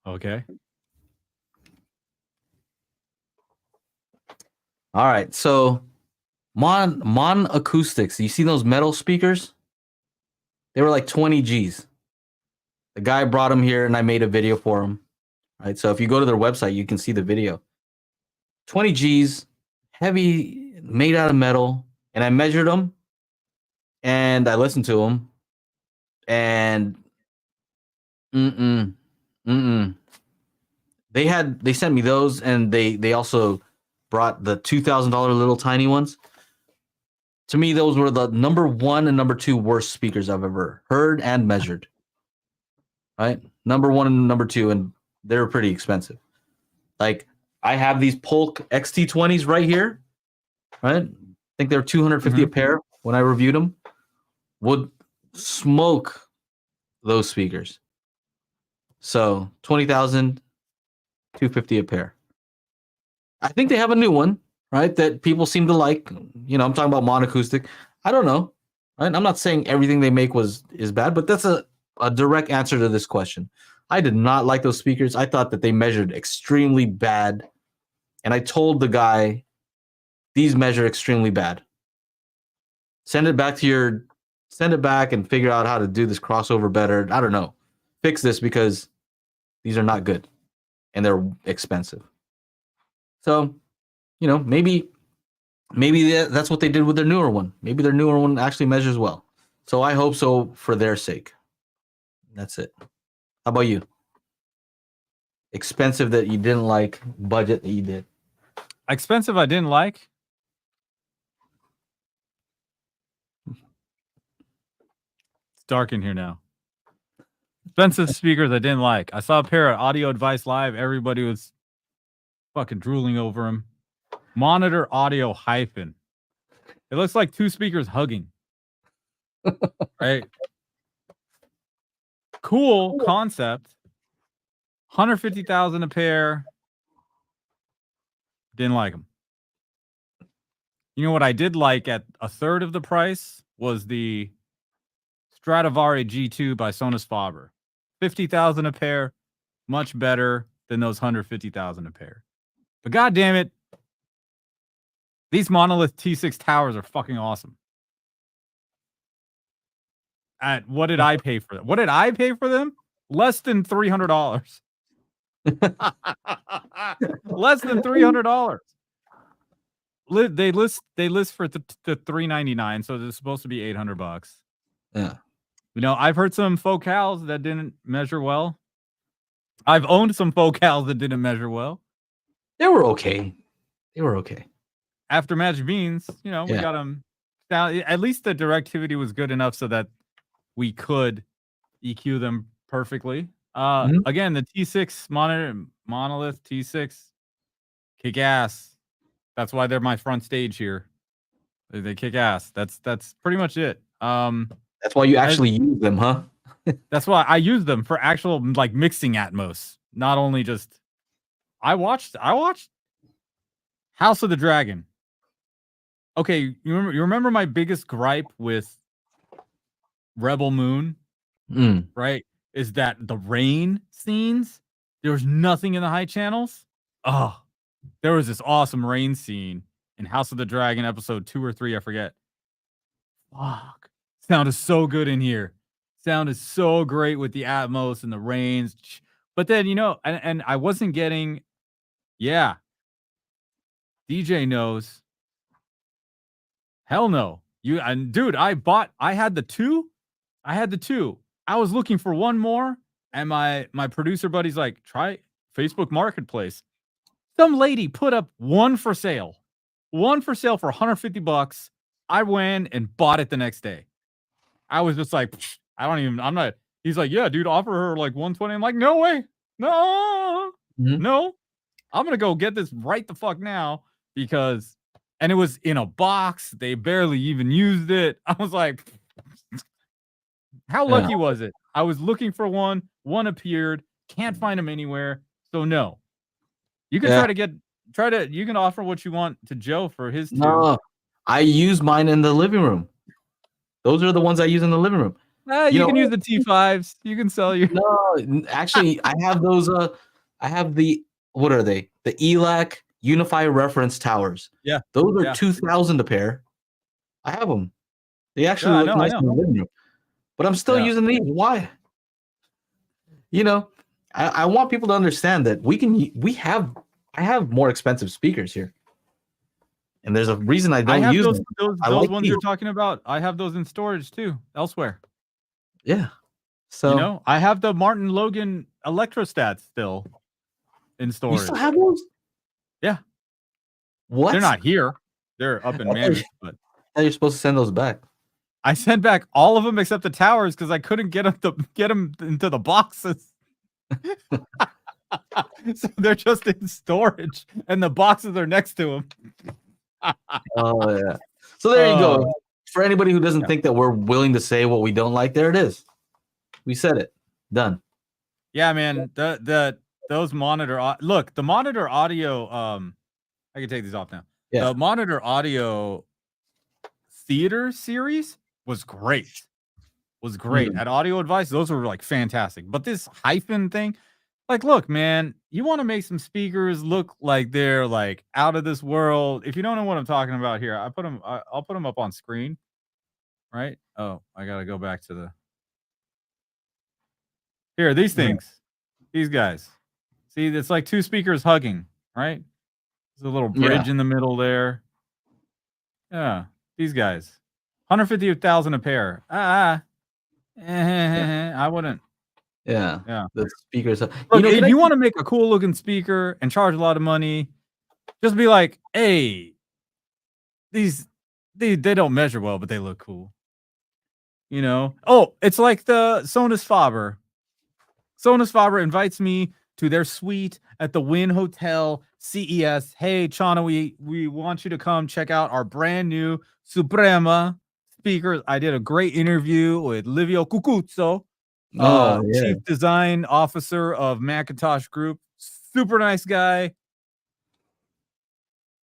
Okay. All right. So Mon Acoustics. You see those metal speakers? They were like 20 G's. The guy brought them here and I made a video for him. Right. So if you go to their website, you can see the video. 20 G's, heavy, made out of metal. And I measured them and I listened to them. And they sent me those, and they also brought the $2,000 little tiny ones. To me, those were the number 1 and number 2 worst speakers I've ever heard and measured. Right, number 1 and number 2, and they're pretty expensive. Like I have these Polk XT20s right here. Right, I think they're $250 a pair when I reviewed them. Would smoke those speakers. So 20,000, $250 a pair. I think they have a new one, right? That people seem to like. You know, I'm talking about monoacoustic. I don't know. Right? I'm not saying everything they make is bad, but that's a direct answer to this question. I did not like those speakers. I thought that they measured extremely bad. And I told the guy, these measure extremely bad. Send it back and figure out how to do this crossover better. I don't know. Fix this because these are not good and they're expensive. So, you know, maybe that's what they did with their newer one. Maybe their newer one actually measures well. So I hope so for their sake. That's it. How about you? Expensive that you didn't like, budget that you did. Expensive I didn't like. It's dark in here now. Expensive speakers I didn't like. I saw a pair of Audio Advice Live. Everybody was fucking drooling over them. Monitor Audio Hyphen. It looks like 2 speakers hugging. Right? Cool concept. 150,000 a pair. Didn't like them. You know what I did like at a third of the price was the Stradivari G2 by Sonus Faber. 50,000 a pair. Much better than those 150,000 a pair. But god damn it, these Monolith T6 towers are fucking awesome. At what did I pay for them? What did I pay for them? Less than $300. Less than $300. They list for the $399, so they're supposed to be $800. Yeah. You know, I've heard some focals that didn't measure well. I've owned some focals that didn't measure well. They were okay. After Match Beans, you know, we got them down. At least the directivity was good enough so that we could EQ them perfectly. Again, the T6 monolith T6 kick ass. That's why they're my front stage here. They kick ass. That's pretty much it. That's why you actually use them, huh? That's why I use them for actual like mixing Atmos. Not only just I watched House of the Dragon. Okay, you remember my biggest gripe with Rebel Moon, right? Is that the rain scenes? There was nothing in the high channels. Oh, there was this awesome rain scene in House of the Dragon episode 2 or 3, I forget. Fuck. Sound is so good in here. Sound is so great with the Atmos and the rains. But then, and I wasn't getting, DJ knows. Hell no. Dude, I had the two. I was looking for one more, and my producer buddy's like, try Facebook Marketplace. Some lady put up one for sale for $150. I went and bought it the next day. I was just like, I'm not. He's like, yeah, dude, offer her like 120. I'm like, no way. No. I'm going to go get this right the fuck now because, and it was in a box. They barely even used it. I was like, how lucky was it? I was looking for one appeared, can't find them anywhere. So no, you can you can offer what you want to Joe for his two. No, I use mine in the living room. Those are the ones I use in the living room. You can use the T5s. You can sell your. No, actually, I have those. I have what are they? The ELAC Unify Reference Towers. Yeah, those are 2,000 a pair. I have them. They actually look nice in the living room. But I'm still using these. Why? I want people to understand that I have more expensive speakers here. And there's a reason I don't use them. Those ones you're talking about, I have those in storage too, elsewhere. Yeah. So I have the Martin Logan Electrostats still in storage. You still have those? Yeah. What? They're not here. They're up in Mammoth, but you're supposed to send those back. I sent back all of them except the towers because I couldn't get them into the boxes. So they're just in storage, and the boxes are next to them. Oh yeah. So there you go. For anybody who doesn't think that we're willing to say what we don't like, there it is. We said it. Done. Yeah, man. Those monitor look, the monitor audio. I can take these off now. Yeah. The monitor audio theater series was great. At Audio Advice, those were like fantastic. But this hyphen thing, like, look, man, you want to make some speakers look like they're like out of this world. If you don't know what I'm talking about here, I'll put them up on screen. Right? Oh, I gotta go back to these things. These guys. See, it's like two speakers hugging, right? There's a little bridge in the middle there. Yeah, these guys. 150,000 a pair. I wouldn't. Yeah. The speakers. Look, if you want to make a cool looking speaker and charge a lot of money, just be like, hey, they don't measure well, but they look cool. Oh, it's like the Sonus Faber. Sonus Faber invites me to their suite at the Wynn Hotel CES. Hey, Chana, we want you to come check out our brand new Suprema speakers. I did a great interview with Livio Cucuzzo, Chief Design Officer of Macintosh Group. Super nice guy.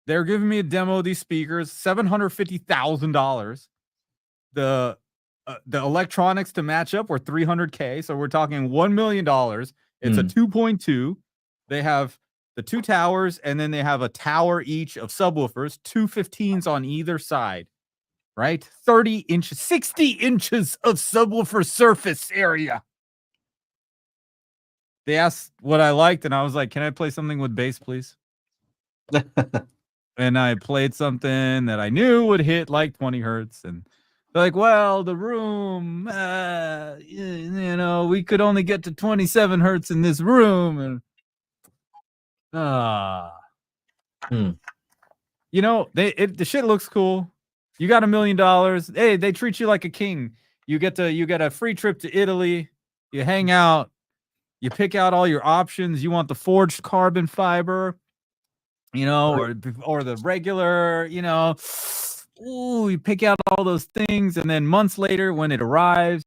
They're giving me a demo of these speakers, $750,000. The electronics to match up were $300K, so we're talking $1 million. It's a 2.2. They have the two towers, and then they have a tower each of subwoofers, 2 15s on either side, right? 30 inches, 60 inches of subwoofer surface area. They asked what I liked, and I was like, can I play something with bass, please? And I played something that I knew would hit like 20 hertz, and they're like, well, the room, we could only get to 27 hertz in this room. And the shit looks cool. You got $1 million. Hey, they treat you like a king. You get a free trip to Italy. You hang out. You pick out all your options. You want the forged carbon fiber, or the regular, Ooh, you pick out all those things, and then months later, when it arrives,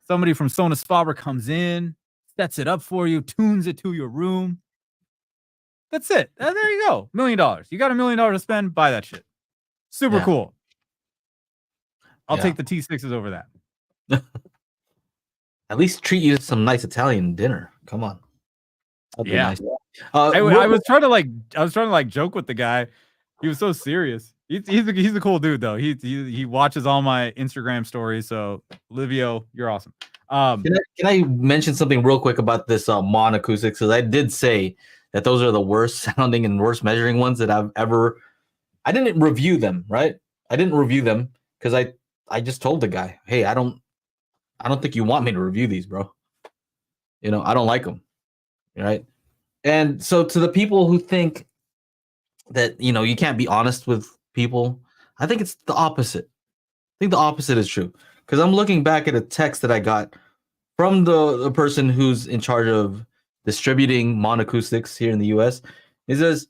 somebody from Sonus Faber comes in, sets it up for you, tunes it to your room. That's it. There you go. $1 million. You got $1 million to spend, buy that shit. Super cool. I'll take the T6s over that. At least treat you to some nice Italian dinner. Come on. Yeah. Nice. I was trying to joke with the guy. He was so serious. He's a cool dude though. He watches all my Instagram stories. So Livio, you're awesome. Can I mention something real quick about this Mon acoustics? Because I did say that those are the worst sounding and worst measuring ones that I've ever. I didn't review them, right? I didn't review them because I just told the guy, hey, I don't think you want me to review these, bro. I don't like them, right? And so to the people who think that you can't be honest with people, I think it's the opposite. I think the opposite is true because I'm looking back at a text that I got from the person who's in charge of distributing Monacoustics here in the US. He says,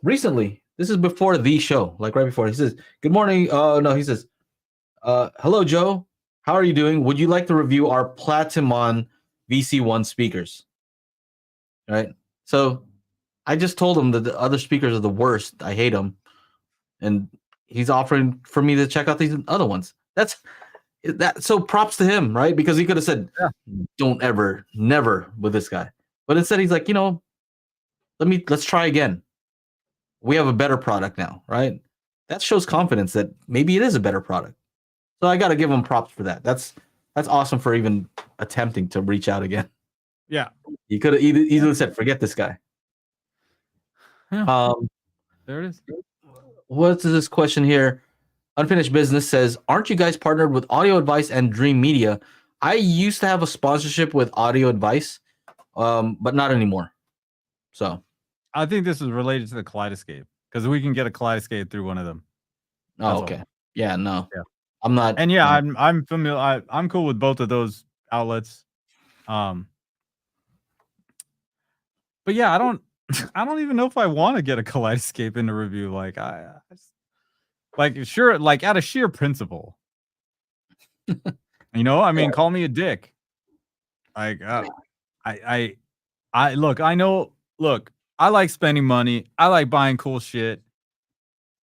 recently, this is before the show, like right before. He says, good morning. No, he says, hello, Joe. How are you doing? Would you like to review our Platimon VC1 speakers? Right. So I just told him that the other speakers are the worst. I hate them. And he's offering for me to check out these other ones. So props to him, right? Because he could have said, don't ever, never with this guy. But instead he's like, let's try again. We have a better product now, right? That shows confidence that maybe it is a better product. So I got to give him props for that. That's awesome for even attempting to reach out again. Yeah. He could have easily said, forget this guy. Yeah. There it is. What's this question here? Unfinished Business says, aren't you guys partnered with Audio Advice and Dream Media? I used to have a sponsorship with Audio Advice, but not anymore. So I think this is related to the Kaleidoscape because we can get a Kaleidoscape through one of them. That's okay. All. Yeah, no. Yeah. I'm not. And yeah, I'm familiar. I'm cool with both of those outlets. But yeah, I don't even know if I want to get a Kaleidoscape in the review. Like sure, like out of sheer principle. I mean, call me a dick. Like I look, I like spending money. I like buying cool shit.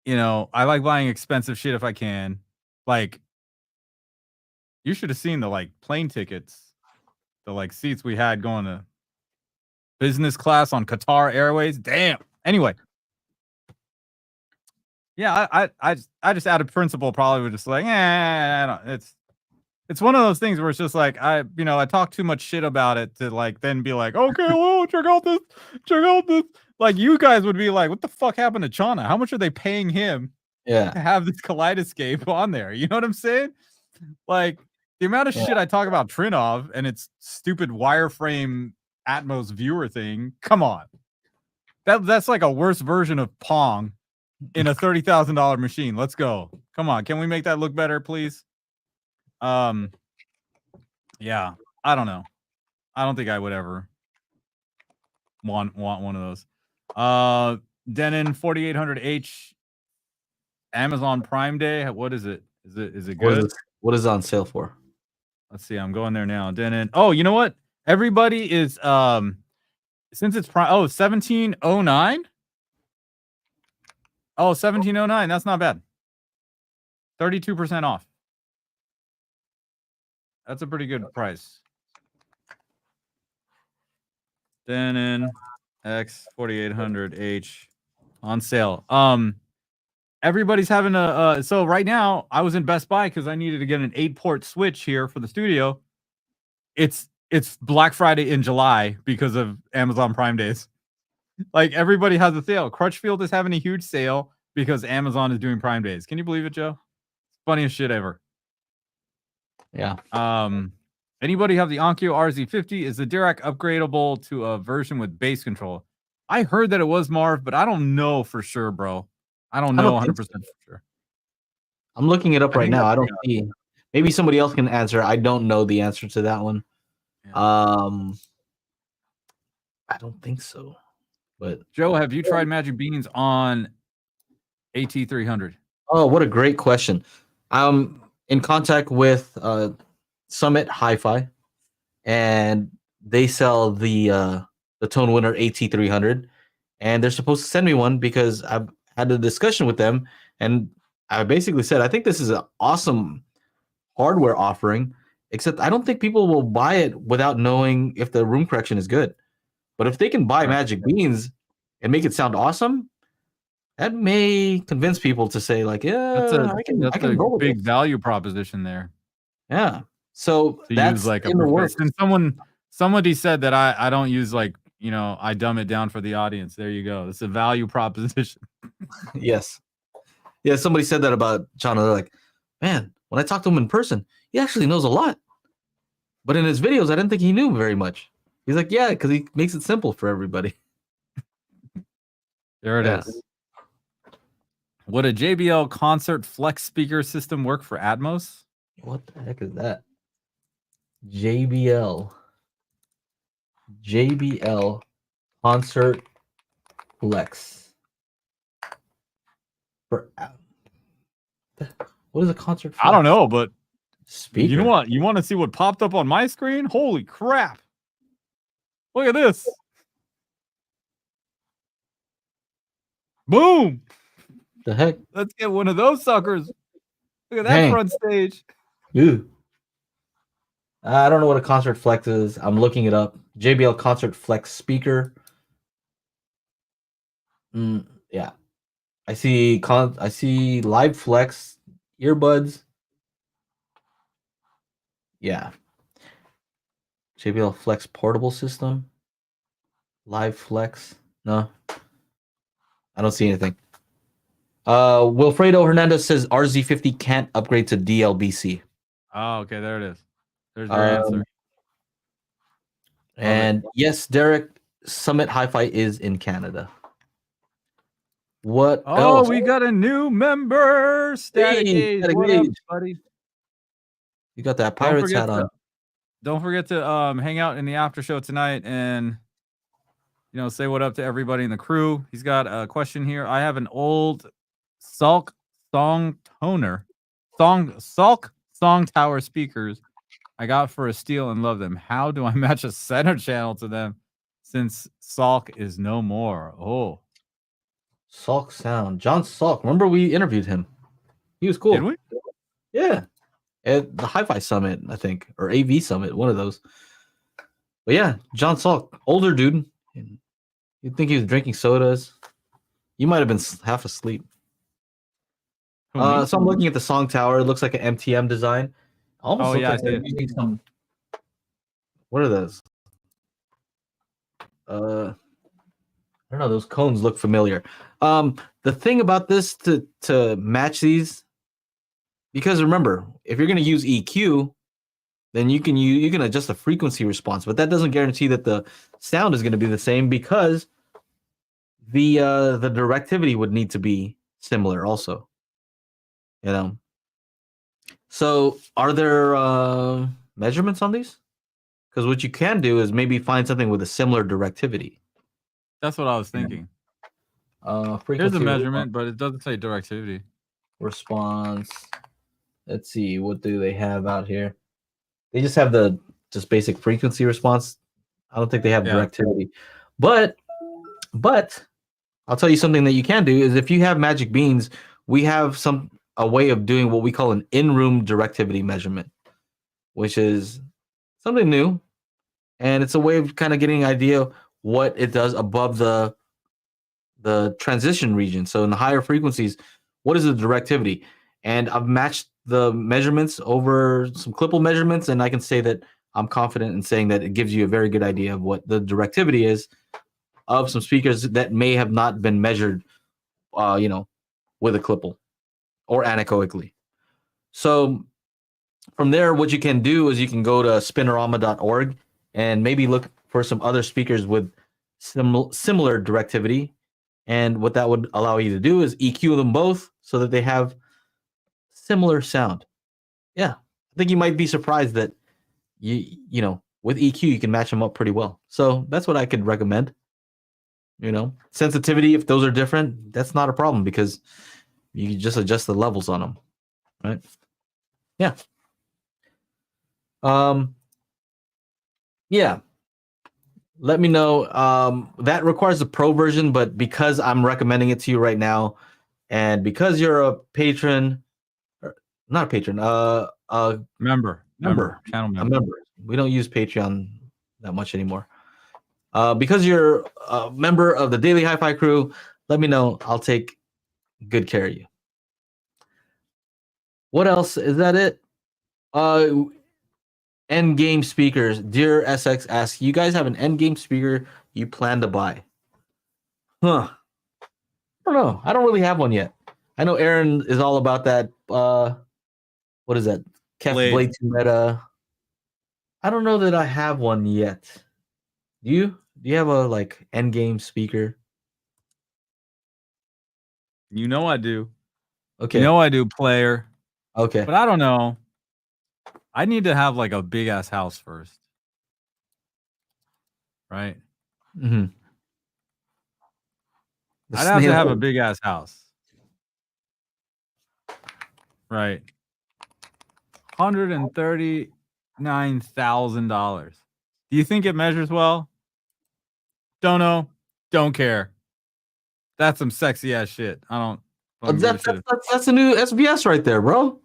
I like buying expensive shit if I can. Like, you should have seen the plane tickets, the seats we had going to business class on Qatar Airways. Damn. Anyway. Yeah, I just out of principle probably would just like, it's one of those things where it's just like I talk too much shit about it to then be like, okay, well, check out this. Like you guys would be like, what the fuck happened to Chana? How much are they paying him to have this Kaleidoscape on there? You know what I'm saying? Like the amount of shit I talk about Trinov and its stupid wireframe Atmos viewer thing. Come on. That's like a worse version of Pong in a $30,000 machine. Let's go. Come on. Can we make that look better, please? Yeah, I don't know. I don't think I would ever want one of those. Denon 4800H Amazon Prime Day. What is it? Is it good? What is it on sale for? Let's see. I'm going there now. Denon. Oh, you know what? Everybody is since it's prime. Oh, 1709. Oh, 1709. That's not bad. 32% off. That's a pretty good price. Denon X 4800H on sale. Everybody's having a so right now I was in Best Buy because I needed to get an 8-port switch here for the studio. It's Black Friday in July because of Amazon Prime Days. Like everybody has a sale. Crutchfield is having a huge sale because Amazon is doing Prime Days. Can you believe it, Joe? Funniest shit ever. Yeah. Anybody have the Onkyo RZ50? Is the Dirac upgradable to a version with bass control? I heard that it was, Marv, but I don't know for sure, bro. I don't know 100% for sure. I'm looking it up right now. I don't see. Maybe somebody else can answer. I don't know the answer to that one. Yeah. I don't think so. But Joe, have you tried Magic Beans on AT300? Oh, what a great question. I'm in contact with Summit Hi-Fi, and they sell the Tone Winner AT300, and they're supposed to send me one because I've had a discussion with them, and I basically said I think this is an awesome hardware offering, except I don't think people will buy it without knowing if the room correction is good. But if they can buy Right. Magic Beans and make it sound awesome, that may convince people to say like, yeah, I can roll with big this. value proposition there. Yeah. So To that's use like a in the works. and somebody said that I don't use like, you know, I dumb it down for the audience. There you go. It's a value proposition. Yes. Yeah, somebody said that about John. They're like, man, when I talk to him in person, he actually knows a lot. But in his videos, I didn't think he knew very much. He's like, yeah, because he makes it simple for everybody. There it is. Would a JBL concert flex speaker system work for Atmos? What the heck is that? JBL concert flex. For what is a concert flex? I don't know, but speaker. You know what? You want to see what popped up on my screen? Holy crap. Look at this. Boom. The heck? Let's get one of those suckers. Look at that front stage. Ew. I don't know what a concert flex is. I'm looking it up. JBL concert flex speaker. Yeah. I see live flex earbuds. Yeah. JBL flex portable system. Live flex. No. I don't see anything. Wilfredo Hernandez says RZ50 can't upgrade to DLBC. Oh, okay, there it is. There's your answer. And yes, Derek, Summit Hi-Fi is in Canada. What else? We got a new member. Static Age. What up, buddy? You got that Pirates hat on. Don't forget to hang out in the after show tonight and say what up to everybody in the crew. He's got a question here. I have an old Salk Song Tower speakers I got for a steal and love them. How do I match a center channel to them since Salk is no more? Oh, Salk sound. John Salk. Remember we interviewed him. He was cool. Did we? Yeah. At the Hi-Fi Summit, I think, or AV Summit, one of those. But yeah, John Salk, older dude. You'd think he was drinking sodas. You might have been half asleep. So I'm looking at the Song Tower. It looks like an MTM design. Almost looks like they're using some. What are those? I don't know. Those cones look familiar. The thing about this to match these, because remember, if you're going to use EQ, then you can adjust the frequency response, but that doesn't guarantee that the sound is going to be the same because the directivity would need to be similar also. So are there measurements on these? Because what you can do is maybe find something with a similar directivity. That's what I was thinking. Here's a measurement, but it doesn't say directivity. Response. Let's see. What do they have out here? They just have the basic frequency response. I don't think they have directivity. But I'll tell you something that you can do is if you have Magic Beans, we have a way of doing what we call an in-room directivity measurement, which is something new. And it's a way of kind of getting an idea what it does above the transition region. So in the higher frequencies, what is the directivity? And I've matched the measurements over some Klippel measurements, and I can say that I'm confident in saying that it gives you a very good idea of what the directivity is of some speakers that may have not been measured, with a Klippel or anechoically. So from there, what you can do is you can go to spinorama.org and maybe look for some other speakers with similar directivity. And what that would allow you to do is EQ them both so that they have similar sound. Yeah, I think you might be surprised that with EQ you can match them up pretty well. So that's what I could recommend. Sensitivity, if those are different, that's not a problem because you just adjust the levels on them, right? Yeah. Yeah. Let me know. That requires a pro version, but because I'm recommending it to you right now, and because you're a patron, not a patron, member, channel member. A member. We don't use Patreon that much anymore. Because you're a member of the Daily Hi-Fi Crew, let me know. I'll take good care of you. What else? Is that it? Endgame speakers. Dear SX asks, you guys have an Endgame speaker you plan to buy? Huh. I don't know. I don't really have one yet. I know Aaron is all about that. What is that? Blade 2 Meta. I don't know that I have one yet. Do you? Do you have a like Endgame speaker? You know I do. Okay. You know I do, player. Okay. But I don't know. I need to have like a big ass house first. Right? Mm-hmm. I'd have to have a big ass house. Right. $139,000. Do you think it measures well? Don't know. Don't care. That's some sexy ass shit. I don't fucking give a shit. That's a new SBS right there, bro.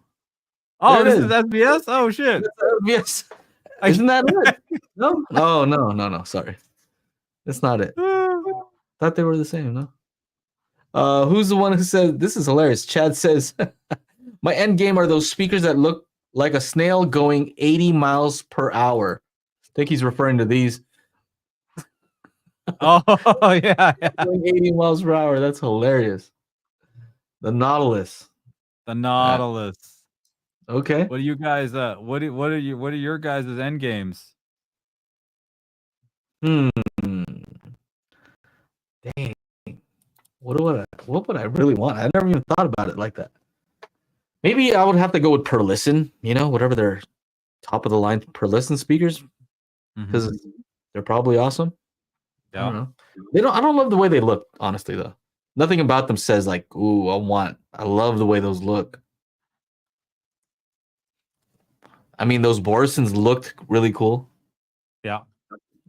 Oh, this is SBS? Oh shit. SBS. Isn't that it? No? Oh, no. Sorry. That's not it. Thought they were the same, no? Who's the one who said this is hilarious? Chad says, my end game are those speakers that look like a snail going 80 miles per hour. I think he's referring to these. Oh, yeah. Going 80 miles per hour. That's hilarious. The Nautilus. Okay. What are you guys what are your guys' end games? Dang. What would I really want? I never even thought about it like that. Maybe I would have to go with per listen, whatever their top of the line per listen speakers, because they're probably awesome. Yeah. I don't know. I don't love the way they look, honestly, though. Nothing about them says like, ooh, I love the way those look. I mean, those Borisons looked really cool. Yeah.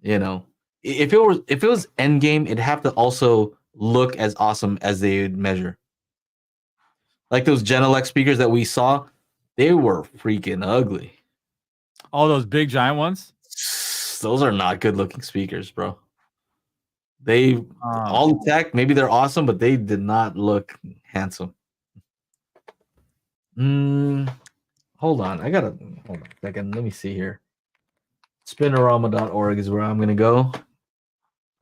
If it was Endgame, it'd have to also look as awesome as they would measure. Like those Genelec speakers that we saw, they were freaking ugly. All those big giant ones? Those are not good looking speakers, bro. They all tech, maybe they're awesome, but they did not look handsome. Hold on. Hold on a second. Let me see here. Spinorama.org is where I'm gonna go.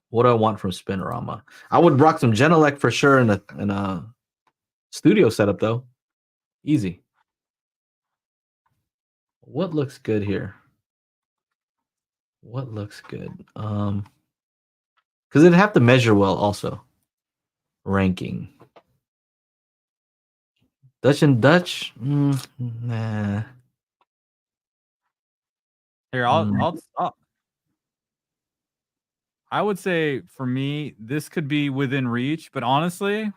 What do I want from Spinorama? I would rock some Genelec for sure in a studio setup though. Easy. What looks good here? What looks good? Because it'd have to measure well also. Ranking. Dutch and Dutch? Nah. Here, I would say for me, this could be within reach, but honestly,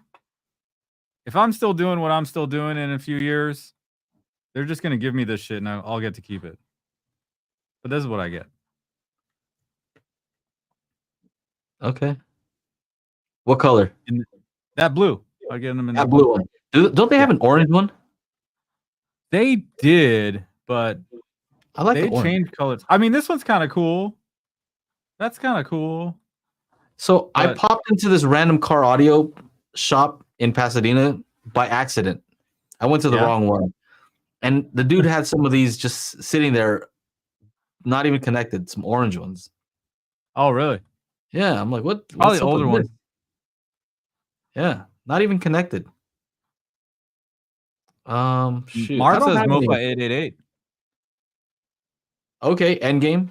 if I'm still doing what I'm still doing in a few years, they're just gonna give me this shit and I'll get to keep it. But this is what I get. Okay. What color? That blue. I get them in that blue one. Don't they have an orange one? They did, but I like they the orange. changed colors. I mean, this one's kind of cool. That's kind of cool. So I popped into this random car audio shop in Pasadena by accident. I went to the wrong one. And the dude had some of these just sitting there, not even connected, some orange ones. Oh, really? Yeah. I'm like, what? Probably older ones. Yeah. Not even connected. Shoot. Mark says Mofa 888. Okay, Endgame.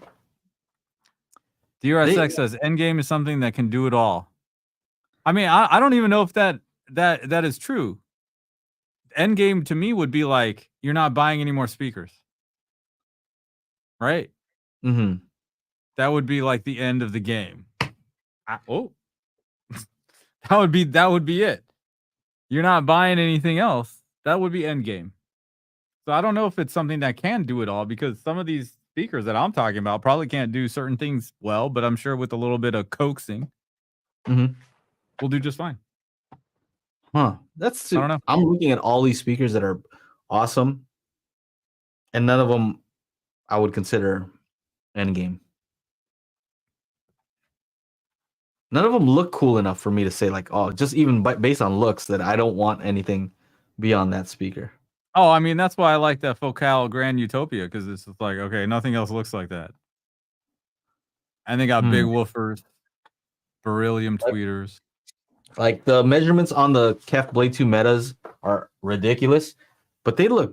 DRSX says Endgame is something that can do it all. I mean, I don't even know if that is true. Endgame to me would be like you're not buying any more speakers, right? Mm-hmm. That would be like the end of the game. that would be it. You're not buying anything else. That would be Endgame. So I don't know if it's something that can do it all, because some of these speakers that I'm talking about probably can't do certain things well, but I'm sure with a little bit of coaxing, we'll do just fine. Huh. I don't know. I'm looking at all these speakers that are awesome, and none of them I would consider Endgame. None of them look cool enough for me to say like, oh, just even based on looks that I don't want anything beyond that speaker. Oh, I mean, that's why I like that Focal Grand Utopia, because it's just like, okay, nothing else looks like that. And they got big woofers, beryllium tweeters. Like the measurements on the Kef Blade 2 Metas are ridiculous, but they look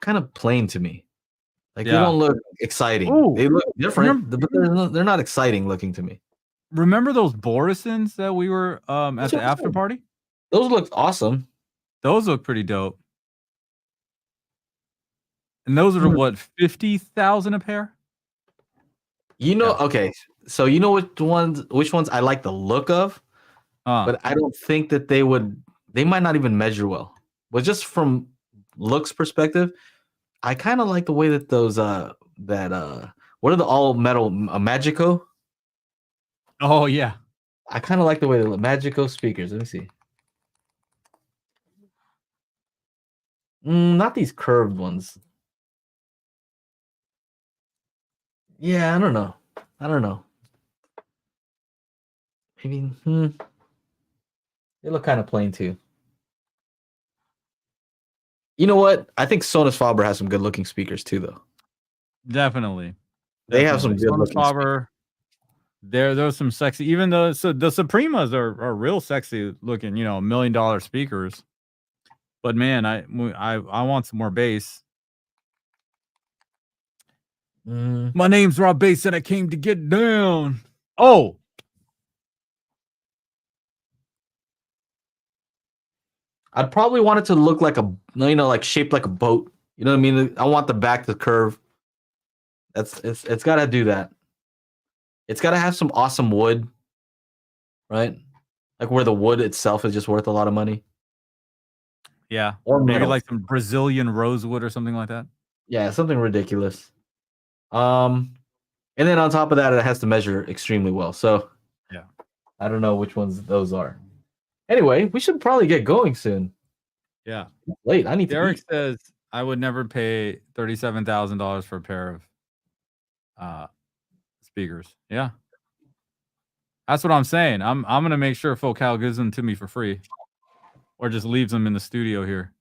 kind of plain to me. Like they don't look exciting. Ooh, they look different, but they're not exciting looking to me. Remember those Borisons that we were at the after party? Those look awesome. Those look pretty dope. And those are what, 50,000 a pair? You know, okay. So you know which ones I like the look of, but I don't think that they might not even measure well. But just from looks perspective, I kind of like the way that those what are the all metal Magico? Oh yeah. I kind of like the way the Magico speakers. Let me see. Not these curved ones. Yeah, I don't know. Maybe they look kind of plain too. You know what? I think Sonus Faber has some good looking speakers too, though. Definitely. They have some good looking Faber. There's some sexy, even though the Supremas are real sexy looking, you know, $1 million speakers. But man, I want some more bass. My name's Rob Bass and I came to get down. Oh, I'd probably want it to look like like shaped like a boat. You know what I mean? I want the back to curve. It's got to do that. It's got to have some awesome wood, right? Like where the wood itself is just worth a lot of money. Yeah, or maybe like some Brazilian rosewood or something like that. Yeah, something ridiculous. And then on top of that, it has to measure extremely well. So yeah, I don't know which ones those are. Anyway, we should probably get going soon. Yeah, it's late. I need Derek to eat. says I would never pay $37,000 for a pair of speakers. Yeah, that's what I'm saying. I'm gonna make sure Focal gives them to me for free, or just leaves them in the studio here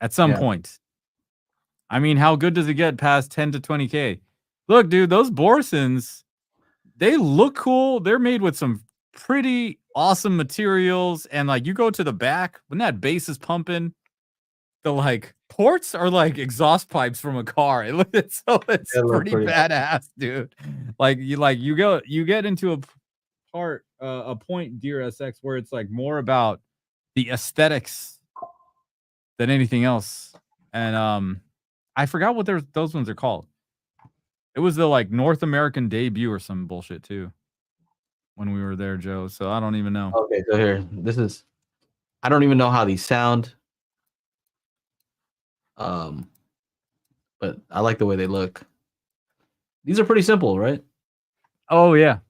at some point. I mean, how good does it get past 10 to 20K? Look, dude, those Borisons, they look cool. They're made with some pretty awesome materials. And like you go to the back, when that bass is pumping, the like ports are like exhaust pipes from a car. It's pretty badass, dude. Like you get into a point, Dear SX, where it's like more about the aesthetics than anything else. And I forgot what those ones are called. It was the like North American debut or some bullshit too when we were there, Joe. So I don't even know. Okay, so here, I don't even know how these sound. But I like the way they look. These are pretty simple, right? Oh yeah.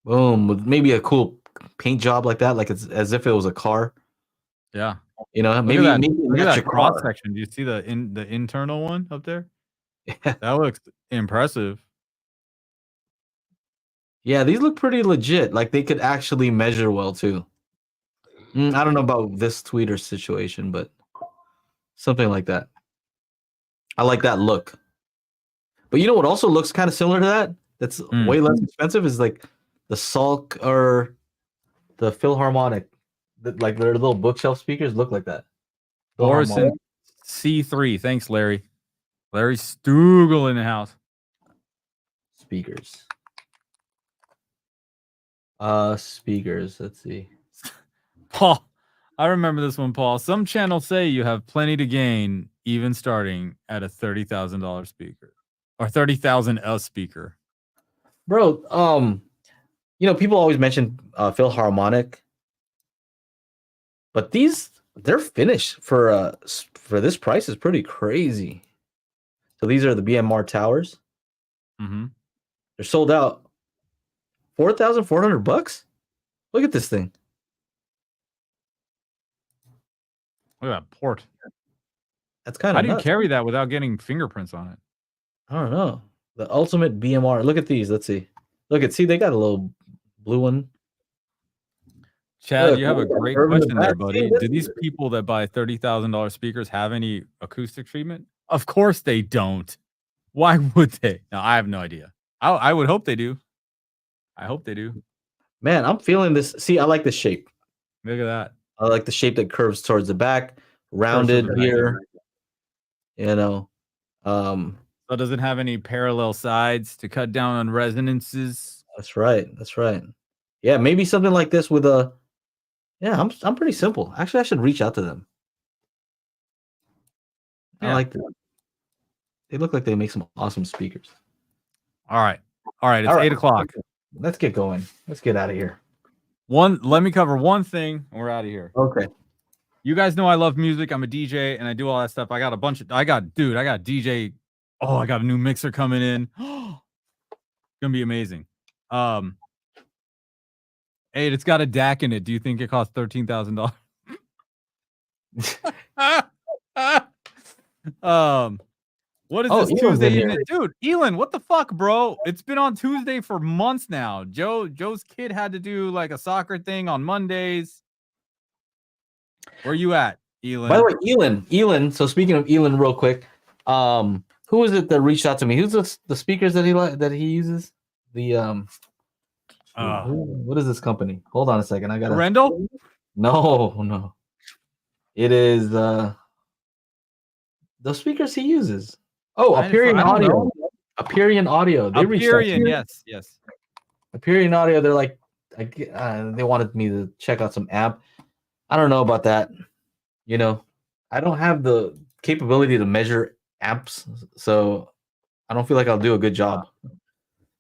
Boom, with maybe a cool paint job like that, like it's as if it was a car. Yeah. You know, maybe look at that cross car section. Do you see the internal one up there? Yeah. That looks impressive. Yeah, these look pretty legit. Like they could actually measure well too. I don't know about this tweeter situation, but something like that. I like that look. But you know what also looks kind of similar to that? That's way less expensive is like the Sulk or the Philharmonic. Like their little bookshelf speakers look like that. Borison C3. Thanks, Larry. Larry Stugel in the house. Speakers. Speakers. Let's see. Paul, I remember this one, Paul. Some channels say you have plenty to gain, even starting at a $30,000 speaker or 30,000 a speaker. Bro, you know, people always mention Philharmonic, but their finish for this price is pretty crazy. So these are the BMR towers. They're sold out. $4,400. Look at this thing. Look at that port. That's kind of. How do you carry that without getting fingerprints on it? I don't know. The ultimate BMR. Look at these. Let's see. Look at see, they got a little blue one. Chad, Look, you have a we got great curve in the question there, back. buddy. See, this Do these is- people that buy $30,000 speakers have any acoustic treatment? Of course they don't. Why would they? No, I have no idea. I would hope they do. I hope they do. Man, I'm feeling this. See, I like the shape. Look at that. I like the shape that curves towards the back, rounded the back. here. You know, So does it have any parallel sides to cut down on resonances? that's right. That's right. Yeah, maybe something like this with a. Yeah, I'm pretty simple. Actually, I should reach out to them. Yeah. I like them. They look like they make some awesome speakers. All right. All right. It's 8 o'clock. Let's get going. Let's get out of here. Let me cover one thing and we're out of here. Okay. You guys know I love music. I'm a DJ and I do all that stuff. I got DJ. Oh, I got a new mixer coming in. Gonna be amazing. Hey, it's got a DAC in it. Do you think it costs $13,000? What is this Tuesday evening? Dude, Elon, what the fuck, bro? It's been on Tuesday for months now. Joe's kid had to do like a soccer thing on Mondays. Where you at, Elon? By the way, Elon. So speaking of Elon, real quick, who is it that reached out to me? Who's the speakers that he uses? The what is this company? Hold on a second. I got Arendal? No. It is the speakers he uses. Oh, Aperion Audio. Aperion Audio. They reached out to me. Yes. Aperion Audio. They're like, they wanted me to check out some amp. I don't know about that. You know, I don't have the capability to measure amps, so I don't feel like I'll do a good job.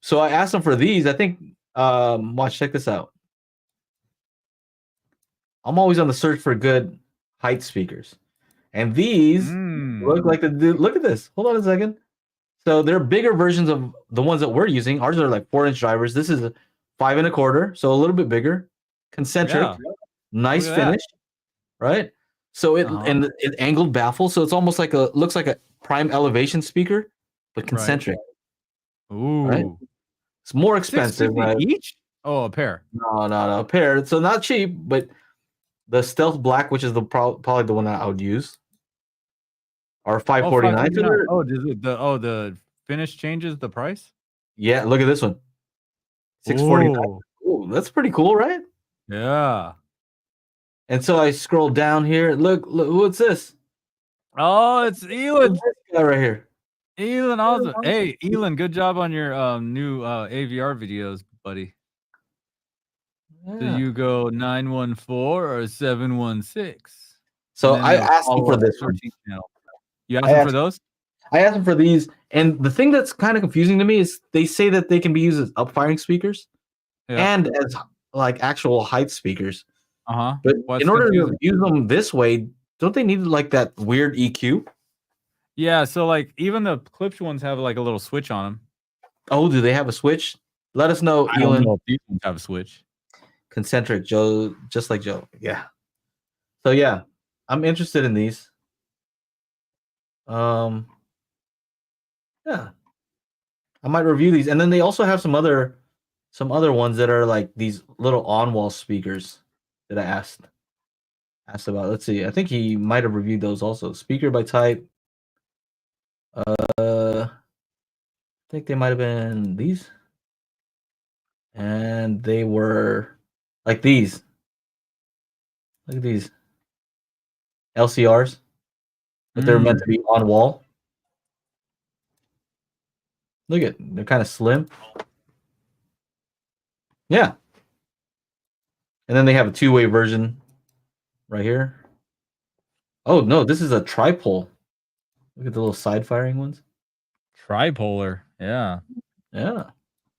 So I asked them for these. I think, watch, check this out. I'm always on the search for good height speakers. And these look like look at this. Hold on a second. So they're bigger versions of the ones that we're using. Ours are like 4-inch drivers. This is a 5 1/4, so a little bit bigger. Concentric, nice finish, right? So and it angled baffle, so it's almost like looks like a prime elevation speaker, but concentric. Right. Ooh, right? It's more expensive, right? Each? Oh, a pair. No, a pair. So not cheap, but the Stealth Black, which is probably the one that I would use, are $549. Oh, does it the finish changes the price? Yeah, look at this one. $649. Oh, that's pretty cool, right? Yeah. And so I scroll down here. Look, what's this? Oh, it's Elon. This guy right here. Elon, awesome. Hey, Elon, good job on your new AVR videos, buddy. Yeah. Do you go 914 or 716? So I asked him for this one. You asked him for those? I asked him for these, and the thing that's kind of confusing to me is they say that they can be used as up-firing speakers and as like actual height speakers. But in order to use them this way, don't they need like that weird EQ? Yeah, so like even the Klipsch ones have like a little switch on them. Oh, do they have a switch? Let us know, Elon. Don't know if these ones have a switch. Concentric, Joe, just like Joe. Yeah. So yeah, I'm interested in these. Yeah, I might review these, and then they also have some other ones that are like these little on-wall speakers that I asked about. Let's see. I think he might have reviewed those also. Speaker by type. I think they might have been these, and they were like these. Look at these LCRs, but they're meant to be on wall. Look at, they're kind of slim. Yeah. And then they have a two-way version right here. Oh no, this is a tripole. Look at the little side firing ones. Tripolar, yeah. Yeah.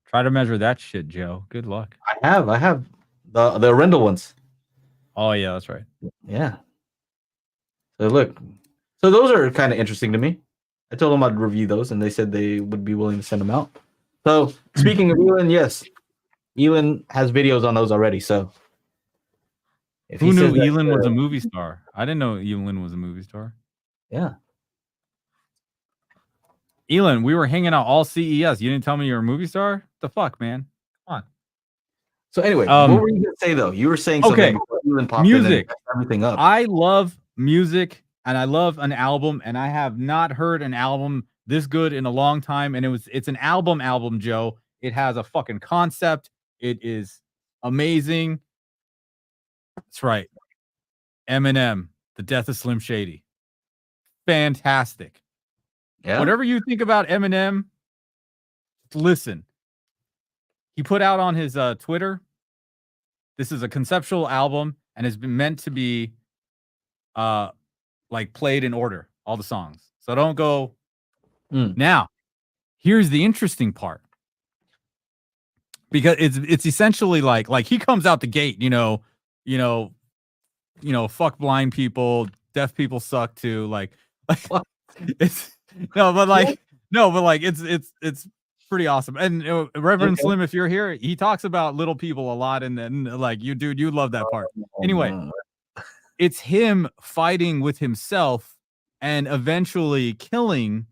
Try to measure that shit, Joe. Good luck. I have the Arendal ones. Oh yeah, that's right. Yeah. So look. So those are kind of interesting to me. I told them I'd review those, and they said they would be willing to send them out. So speaking of Elon, yes, Elon has videos on those already. So who knew Elon was a movie star? I didn't know Elon was a movie star. Yeah. Elon, we were hanging out all CES. You didn't tell me you're a movie star? The fuck, man? So anyway, what were you gonna say though? You were saying something before you even popped music. in and everything up. I love music and I love an album, and I have not heard an album this good in a long time. And it's an album, Joe. It has a fucking concept. It is amazing. That's right. Eminem, The Death of Slim Shady. Fantastic. Yeah. Whatever you think about Eminem, listen. He put out on his Twitter, this is a conceptual album and has been meant to be like played in order, all the songs. So don't go. Now, here's the interesting part. Because it's essentially like he comes out the gate, fuck blind people, deaf people suck too. Like it's it's pretty awesome. And Reverend Slim, if you're here, he talks about little people a lot, and then like you love that part. Anyway, it's him fighting with himself and eventually killing,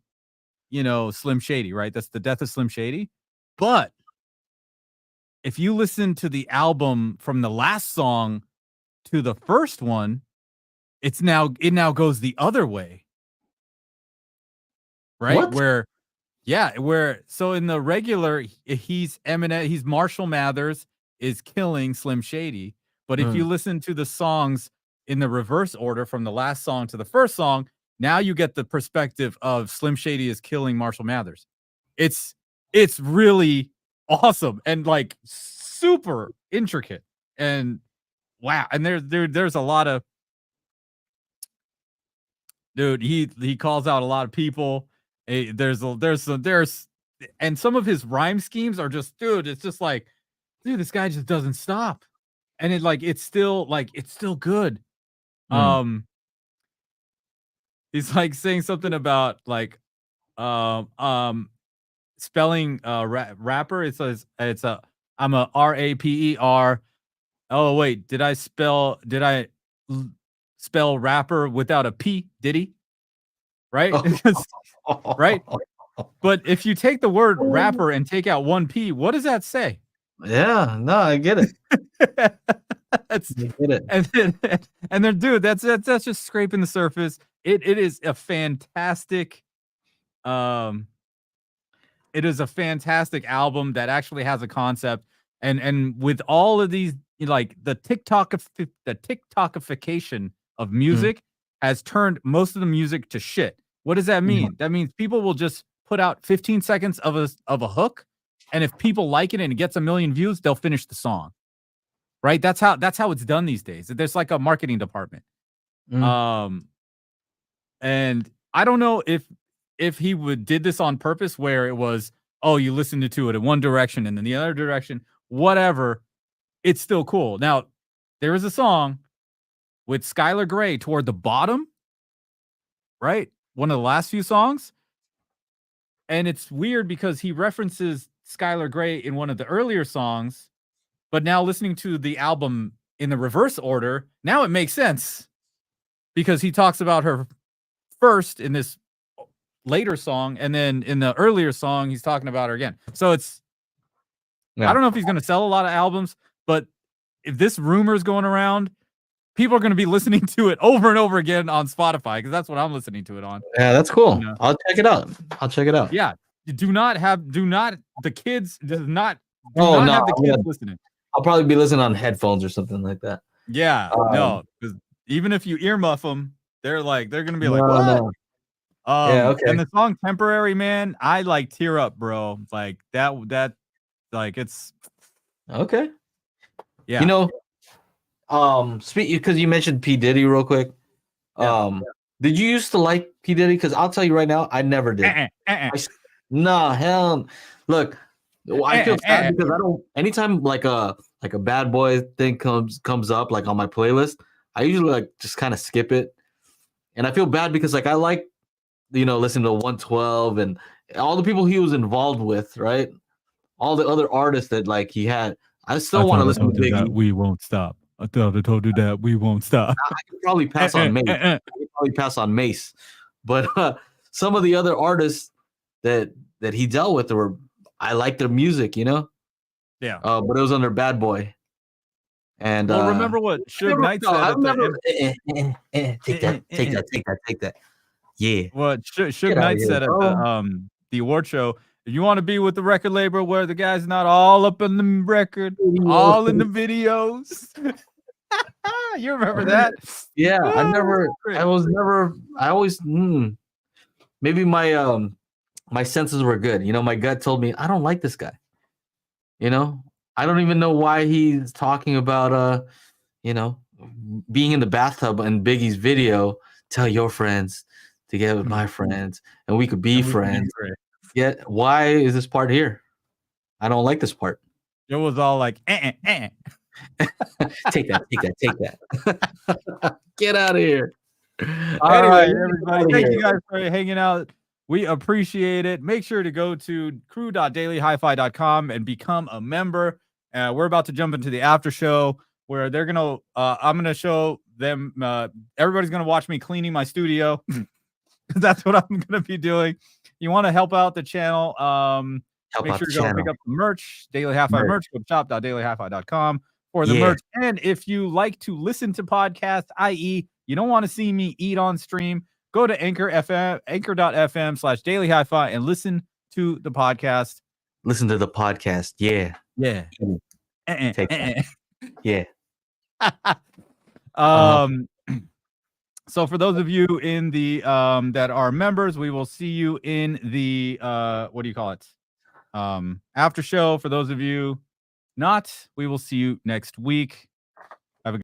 Slim Shady, right? That's the death of Slim Shady. But if you listen to the album from the last song to the first one, it now goes the other way. Right? What? So in the regular, he's Eminem, he's Marshall Mathers is killing Slim Shady. But if you listen to the songs in the reverse order from the last song to the first song, now you get the perspective of Slim Shady is killing Marshall Mathers. It's really awesome and like super intricate, and wow. And there's a lot of, dude, he calls out a lot of people. There's and some of his rhyme schemes are just, dude, it's just like, dude, this guy just doesn't stop. And it's still good. He's like saying something about like spelling rapper. It says I'm a RAPER. Oh wait, did I spell rapper without a P? Did he? Right? Right? But if you take the word rapper and take out one P, what does that say? Yeah, no, I get it. I get it. And then, dude, that's just scraping the surface. It is a fantastic it is a fantastic album that actually has a concept, and with all of these, like the TikTokification of music has turned most of the music to shit. What does that mean? That means people will just put out 15 seconds of a hook, and if people like it and it gets 1 million views, they'll finish the song. Right? That's how it's done these days. There's like a marketing department. And I don't know if he did this on purpose, where it was, oh, you listened to it in one direction and then the other direction, whatever. It's still cool. Now, there is a song with Skylar Grey toward the bottom, right? One of the last few songs. And it's weird because he references Skylar Grey in one of the earlier songs, but now listening to the album in the reverse order, now it makes sense because he talks about her first in this later song, and then in the earlier song, he's talking about her again. So it's, I don't know if he's going to sell a lot of albums, but if this rumor is going around, people are going to be listening to it over and over again on Spotify, because that's what I'm listening to it on. Yeah, that's cool. I'll check it out. Yeah. The kids have the kids listening. I'll probably be listening on headphones or something like that. Yeah, no, because even if you earmuff them, they're going to be like, what? No. Yeah, okay. And the song "Temporary," man, I like tear up, bro. Like that, like it's okay. Yeah. Speak, because you mentioned P. Diddy real quick. Did you used to like P. Diddy? Because I'll tell you right now, I never did. Nah, hell. Look, I feel sad because I don't. Anytime like a bad boy thing comes up like on my playlist, I usually like just kind of skip it, and I feel bad because like I like, listen to 112 and all the people he was involved with, right? All the other artists that like he had. I still want to listen to Biggie. We won't stop. I thought I told you that we won't stop. I could probably pass on Mace. But some of the other artists that he dealt with I like their music, Yeah. But it was under Bad Boy. And well, remember what Suge Knight said at the end? take that. Yeah. What Suge Knight said at the award show. You want to be with the record label where the guy's not all up in the record, all in the videos. You remember that? Yeah, I always maybe my my senses were good. You know, my gut told me I don't like this guy. You know, I don't even know why he's talking about you know, being in the bathtub in Biggie's video. Tell your friends to get with my friends, and we could be friends. Yet, why is this part here? I don't like this part. It was all like, take that. Get out of here. All right, everybody. Thank you guys for hanging out. We appreciate it. Make sure to go to crew.dailyhifi.com and become a member. We're about to jump into the after show where they're gonna. I'm gonna show them. Everybody's gonna watch me cleaning my studio. That's what I'm gonna be doing. You want to help out the channel? Make sure to go pick up the merch, Daily HiFi merch. Go to shop.dailyhifi.com for the merch. And if you like to listen to podcasts, i.e., you don't want to see me eat on stream, go to anchor.fm/dailyhifi and listen to the podcast. Listen to the podcast. Yeah. Take that. Yeah. So for those of you in the that are members, we will see you in the what do you call it? After show. For those of you not, we will see you next week.